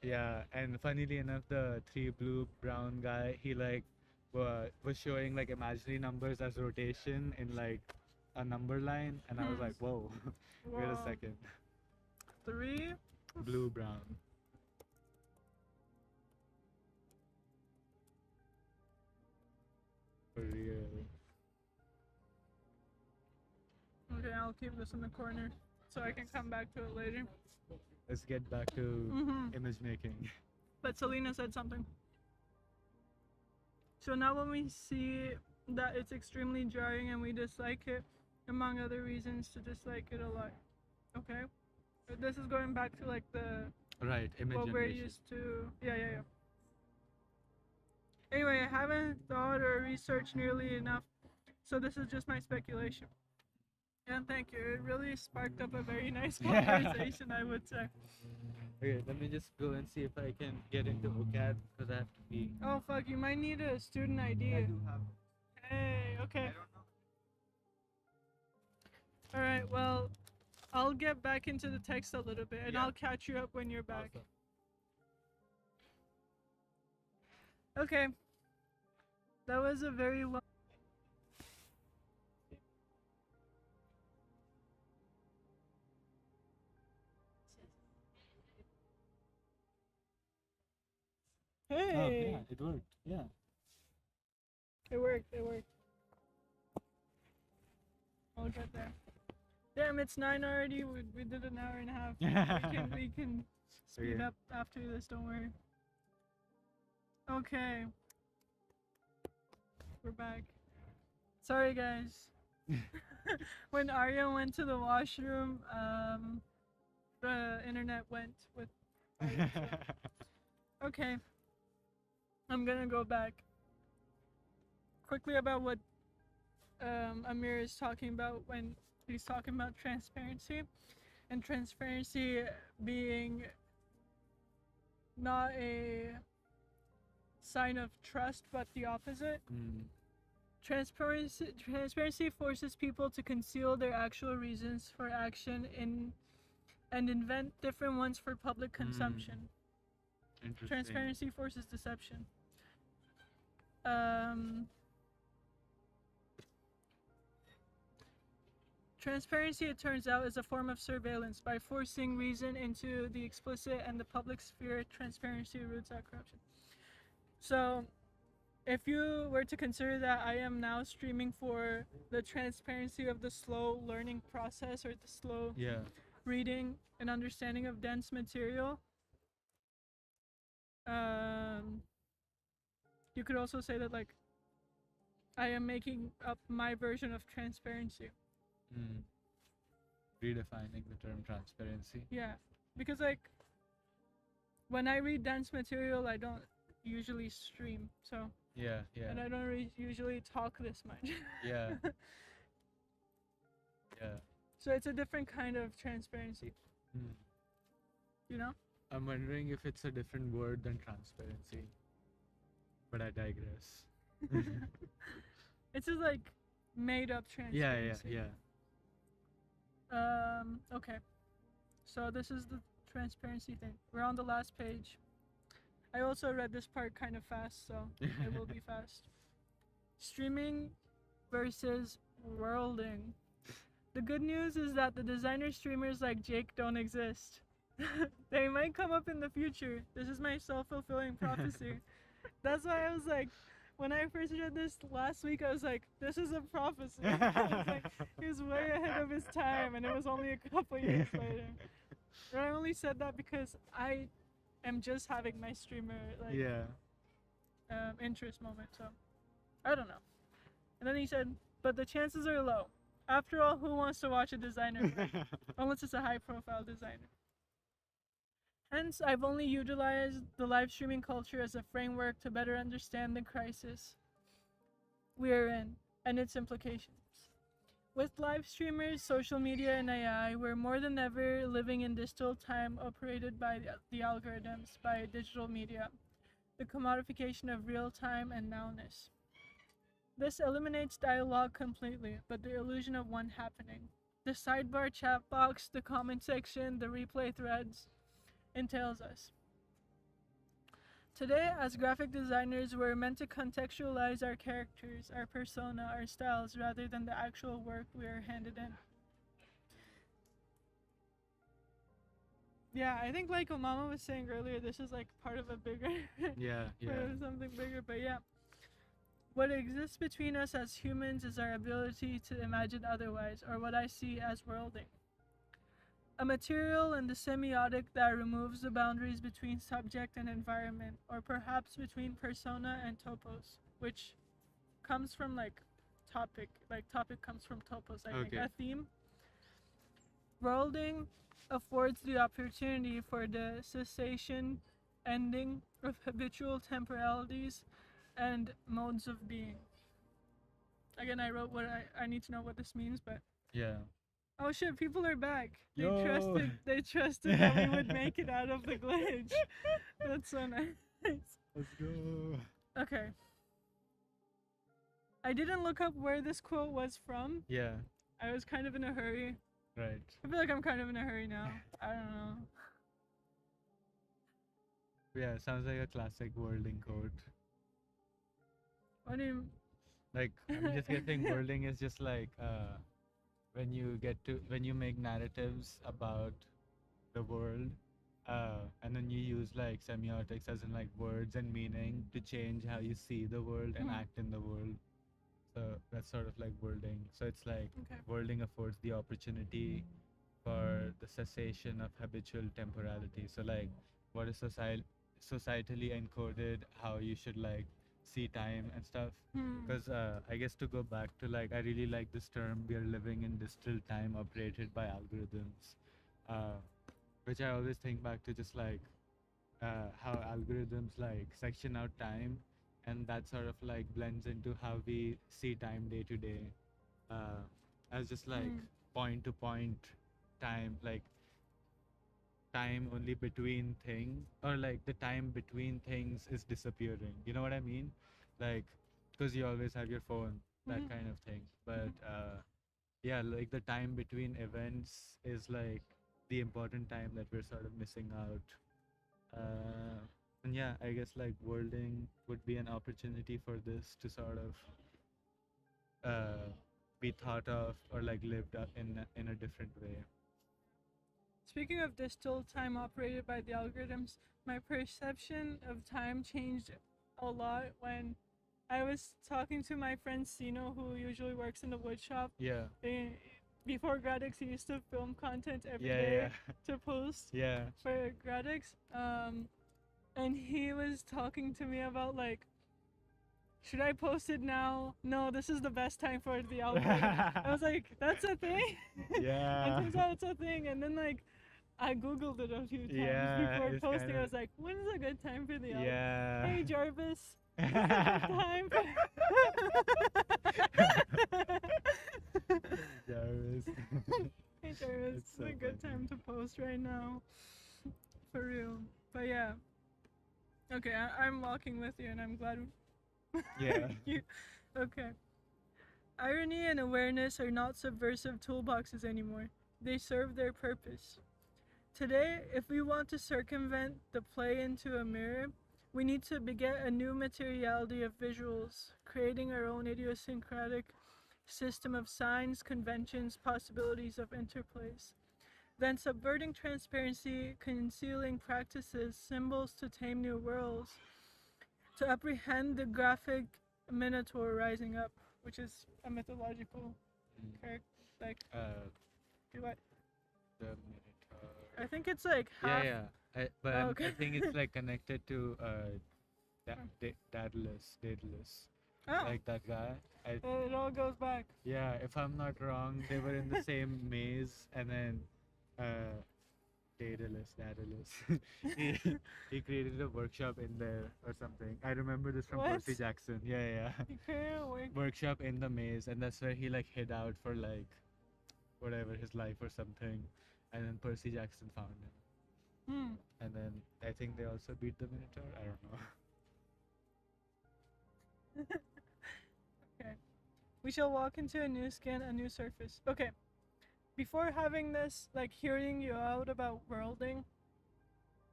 yeah, and funnily enough, the three blue brown guy, he like was showing like imaginary numbers as rotation in like a number line, and I was like, whoa, wait a Wow. second, 3. blue brown. For real. Okay, I'll keep this in the corner so I can come back to it later. Let's get back to image making. But Selena said something. So now when we see that it's extremely jarring and we dislike it, among other reasons to dislike it a lot. Okay? This is going back to like the Right, image what we're generation. used to. Yeah. Anyway, I haven't thought or researched nearly enough, so this is just my speculation. And thank you. It really sparked up a very nice conversation, I would say. Okay, let me just go and see if I can get into OCAD because I have to be. Oh fuck, you might need a student ID. I do have. Hey, okay. I don't know. Alright, well, I'll get back into the text a little bit and Yeah. I'll catch you up when you're back. Awesome. Okay, That was a very long. Oh, Hey, yeah, it worked. Yeah. it worked. It worked. I'll get there. Damn, it's 9 already. We did an hour and a half. We can speed Okay. up after this. Don't worry. Okay, we're back. Sorry, guys. When Arya went to the washroom, the internet went with. Arya, so- Okay, I'm gonna go back quickly about what Amir is talking about when he's talking about transparency, and transparency being not a sign of trust but the opposite. Transparency forces people to conceal their actual reasons for action and invent different ones for public consumption. Interesting. Transparency forces deception. Transparency, it turns out, is a form of surveillance. By forcing reason into the explicit and the public sphere, transparency roots out corruption. So, if you were to consider that I am now streaming for the transparency of the slow learning process or the slow Yeah. reading and understanding of dense material, you could also say that like I am making up my version of transparency. Redefining the term transparency. Yeah, because like when I read dense material, I don't usually stream, so Yeah, yeah. and I don't usually talk this much. Yeah. Yeah. So it's a different kind of transparency, you know? I'm wondering if it's a different word than transparency. But I digress. It's just like made up Yeah, transparency. yeah. Okay. So this is the transparency thing. We're on the last page. I also read this part kind of fast, so it will be fast. Streaming versus worlding. The good news is that the designer streamers like Jake don't exist. They might come up in the future. This is my self-fulfilling prophecy. That's why I was like, when I first read this last week, I was like, this is a prophecy. I was like, he was way ahead of his time, and it was only a couple years later. But I only said that because I am just having my streamer like interest moment, so I don't know. And then he said, but the chances are low. After all, who wants to watch a designer unless it's a high-profile designer? Hence, I've only utilized the live streaming culture as a framework to better understand the crisis we are in and its implications. With live streamers, social media, and AI, we're more than ever living in digital time operated by the algorithms, by digital media, the commodification of real time and nowness. This eliminates dialogue completely, but the illusion of one happening. The sidebar chat box, the comment section, the replay threads entails us. Today, as graphic designers, we're meant to contextualize our characters, our persona, our styles, rather than the actual work we are handed in. Yeah, I think like Omama was saying earlier, this is like part of a bigger, part of something bigger, but yeah. What exists between us as humans is our ability to imagine otherwise, or what I see as worlding. A material and the semiotic that removes the boundaries between subject and environment, or perhaps between persona and topos, which comes from like topic comes from topos, I think, a theme. Worlding affords the opportunity for the cessation, ending of habitual temporalities and modes of being. Again, I wrote what I need to know what this means, but oh shit, people are back. They trusted that we would make it out of the glitch. That's so nice. Let's go. Okay. I didn't look up where this quote was from. Yeah. I was kind of in a hurry. Right. I feel like I'm kind of in a hurry now. I don't know. Yeah, sounds like a classic worlding quote. What do you? Like, I'm just guessing worlding is just like when you make narratives about the world, and then you use like semiotics, as in like words and meaning, to change how you see the world and act in the world. So that's sort of like worlding. So it's like Okay. worlding affords the opportunity for the cessation of habitual temporality. So like what is societally encoded, how you should like see time and stuff. Because I guess to go back to like, I really like this term, we are living in digital time operated by algorithms, which I always think back to just like how algorithms like section out time, and that sort of like blends into how we see time day to day, as just like point to point time, like time only between thing, or like the time between things is disappearing, you know what I mean? Like, because you always have your phone, that kind of thing. But yeah, like the time between events is like the important time that we're sort of missing out. And yeah, I guess like worlding would be an opportunity for this to sort of be thought of or like lived up in a different way. Speaking of digital time operated by the algorithms, my perception of time changed a lot when I was talking to my friend Sino, who usually works in the wood shop. Yeah. Before Gradix, he used to film content every Yeah, day yeah. to post Yeah. for Gradix. And he was talking to me about like, should I post it now? No, this is the best time for the algorithm. I was like, that's a thing? Yeah. And turns out it's a thing. And then like, I googled it a few times Yeah, before it's posting. kinda- I was like, when is a good time for the algorithm? Yeah. Hey Jarvis, this is a good time for Jarvis. Hey Jarvis, It's it's so a good funny. time to post right now. For real. But yeah. Okay, I'm walking with you and I'm glad Yeah. you. Okay. Irony and awareness are not subversive toolboxes anymore. They serve their purpose. Today, if we want to circumvent the play into a mirror, we need to beget a new materiality of visuals, creating our own idiosyncratic system of signs, conventions, possibilities of interplays. Then subverting transparency, concealing practices, symbols to tame new worlds, to apprehend the graphic minotaur rising up, which is a mythological character. Like, what? The Minotaur. I think it's like half. Yeah, yeah. But Oh, I okay. think it's like connected to Daedalus. Oh, Like that guy. it all goes back. Yeah, if I'm not wrong, they were in the same maze, and then Daedalus. he, he created a workshop in there or something. I remember this from What? Percy Jackson. Yeah, yeah. You can't work. Workshop in the maze, and that's where he like hid out for like whatever his life or something, and then Percy Jackson found him, and then I think they also beat the Minotaur. I don't know. Okay. We shall walk into a new skin, a new surface. Okay. Before having this, like hearing you out about worlding,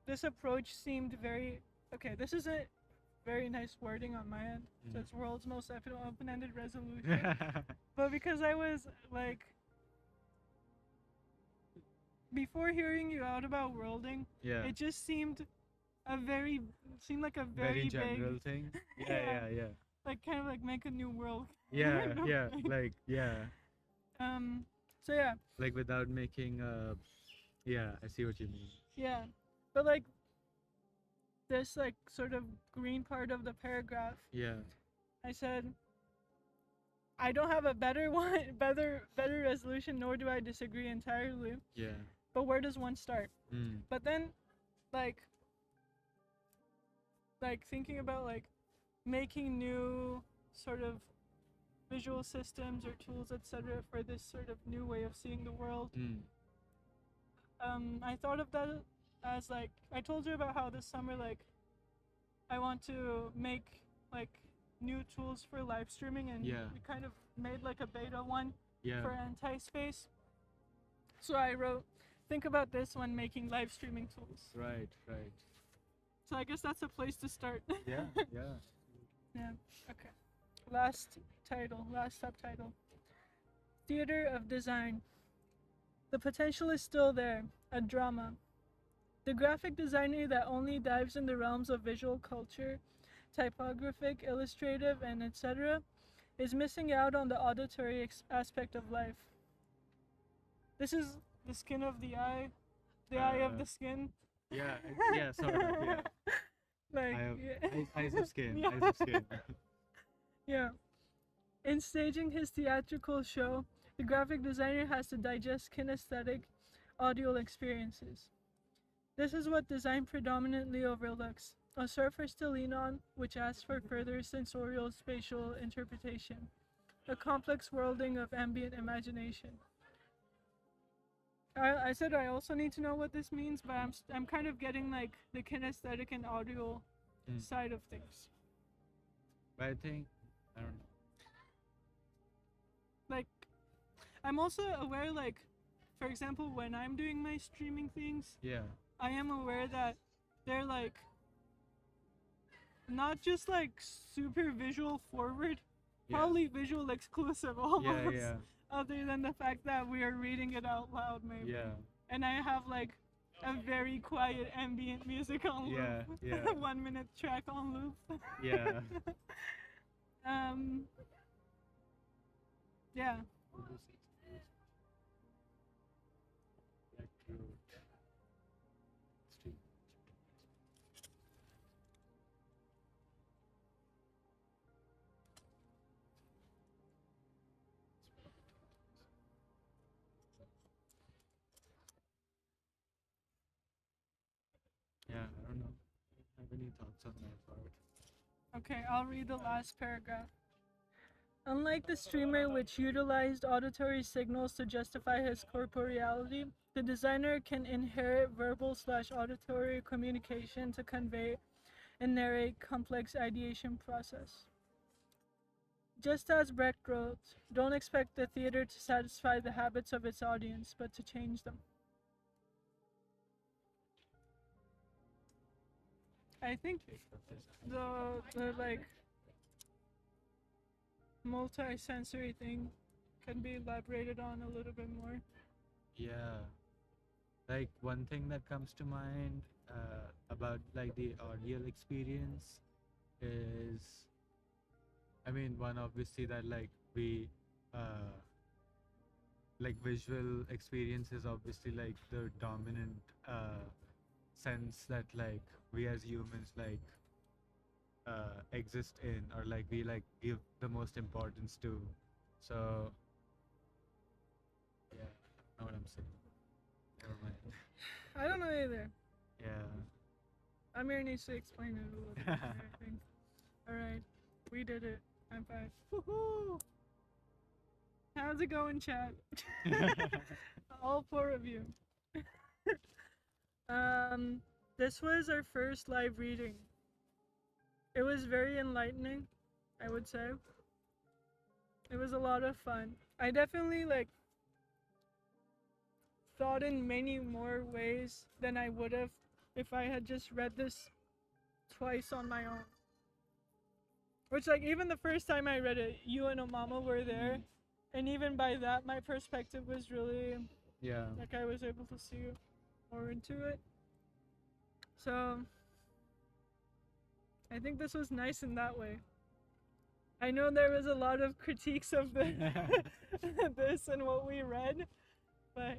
this approach seemed very. Okay, this isn't very nice wording on my end. So it's world's most open-ended resolution. But because I was like. Before hearing you out about worlding, Yeah. it just seemed like a very general big, thing. Yeah. Yeah. like kind of like make a new world. Yeah, kind of yeah, thing. like yeah, So yeah, like without making yeah, I see what you mean. yeah, but like this like sort of green part of the paragraph, Yeah. I said, I don't have a better one, better resolution, nor do I disagree entirely. Yeah. But where does one start? Mm. But then, like thinking about like making new sort of visual systems or tools, etc., for this sort of new way of seeing the world. I thought of that as like I told you about how this summer like I want to make like new tools for live streaming, and Yeah. we kind of made like a beta one Yeah. for anti-space. So I wrote, think about this when making live streaming tools. Right. So I guess that's a place to start. Yeah. Yeah. Yeah. Okay. last subtitle. Theater of Design. The potential is still there, a drama. The graphic designer that only dives in the realms of visual culture, typographic, illustrative, and etc., is missing out on the auditory aspect of life. This is the skin of the eye, the eye of the skin. Yeah, yeah, sort of, yeah. Like, Eyes of skin, Yeah. eyes of skin. Yeah. In staging his theatrical show, the graphic designer has to digest kinesthetic audio experiences. This is what design predominantly overlooks, a surface to lean on, which asks for further sensorial spatial interpretation, a complex worlding of ambient imagination. I said I also need to know what this means, but I'm kind of getting like the kinesthetic and audio side of things. But I think, I don't know. Like, I'm also aware, like, for example, when I'm doing my streaming things, Yeah, I am aware that they're like not just like super visual forward, yeah, probably visual exclusive almost. yeah, Other than the fact that we are reading it out loud, maybe. yeah, And I have like a very quiet ambient music on loop. yeah, yeah, 1 minute track on loop. yeah. Yeah. Yeah, I don't know. Have any thoughts on that part? Okay, I'll read the last paragraph. Unlike the streamer, which utilized auditory signals to justify his corporeality, the designer can inherit verbal/auditory communication to convey and narrate complex ideation process. Just as Brecht wrote, don't expect the theater to satisfy the habits of its audience, but to change them. I think the like multi-sensory thing can be elaborated on a little bit more. Yeah, like one thing that comes to mind about like the audio experience is, I mean, one obviously that like we like visual experience is obviously like the dominant sense that like we as humans like exist in, or like we like give the most importance to. So yeah, I know what I'm saying. Never mind. I don't know either. Yeah. Amir needs to explain it a little bit more, I think. Alright, we did it. High five. Woohoo! How's it going, chat? All 4 of you. This was our first live reading. It was very enlightening, I would say. It was a lot of fun. I definitely like thought in many more ways than I would have if I had just read this twice on my own. Which, like, even the first time I read it, you and Omama were there, and even by that, my perspective was really, Yeah. like, I was able to see more into it. So, I think this was nice in that way. I know there was a lot of critiques of the this and what we read, but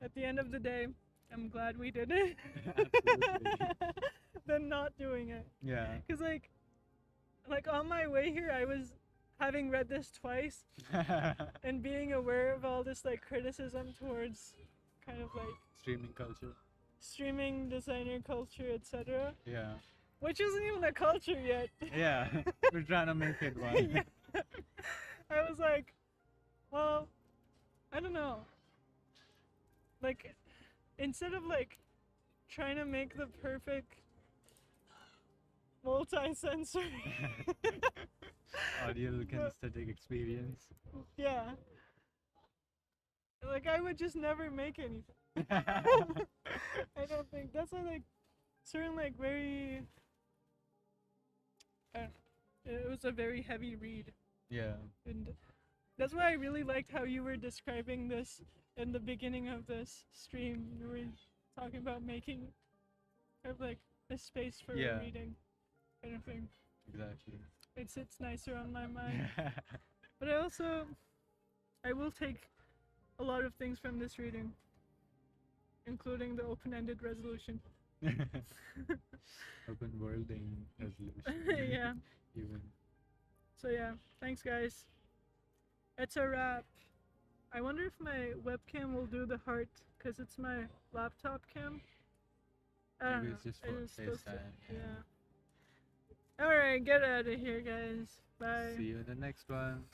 at the end of the day, I'm glad we did it than not doing it. Yeah. Because like on my way here, I was having read this twice and being aware of all this like criticism towards kind of like streaming designer culture, etc. Yeah. Which isn't even a culture yet. Yeah. We're trying to make it one. Yeah. I was like, well, I don't know. Like, instead of like trying to make the perfect multi-sensory Audio kinesthetic experience. Yeah. Like, I would just never make anything. I don't think that's why, like, certain like very. I don't know. It was was a very heavy read. Yeah. And that's why I really liked how you were describing this in the beginning of this stream. You were talking about making kind of like a space for Yeah. reading kind of thing. Exactly. It sits nicer on my mind. But I will take a lot of things from this reading, including the open-ended resolution. Open worlding resolution. Yeah. Even. So yeah, thanks guys. It's a wrap. I wonder if my webcam will do the heart because it's my laptop cam. I don't Maybe know. it's just It for is supposed to- FaceTime. Yeah. Alright, get out of here, guys. Bye. See you in the next one.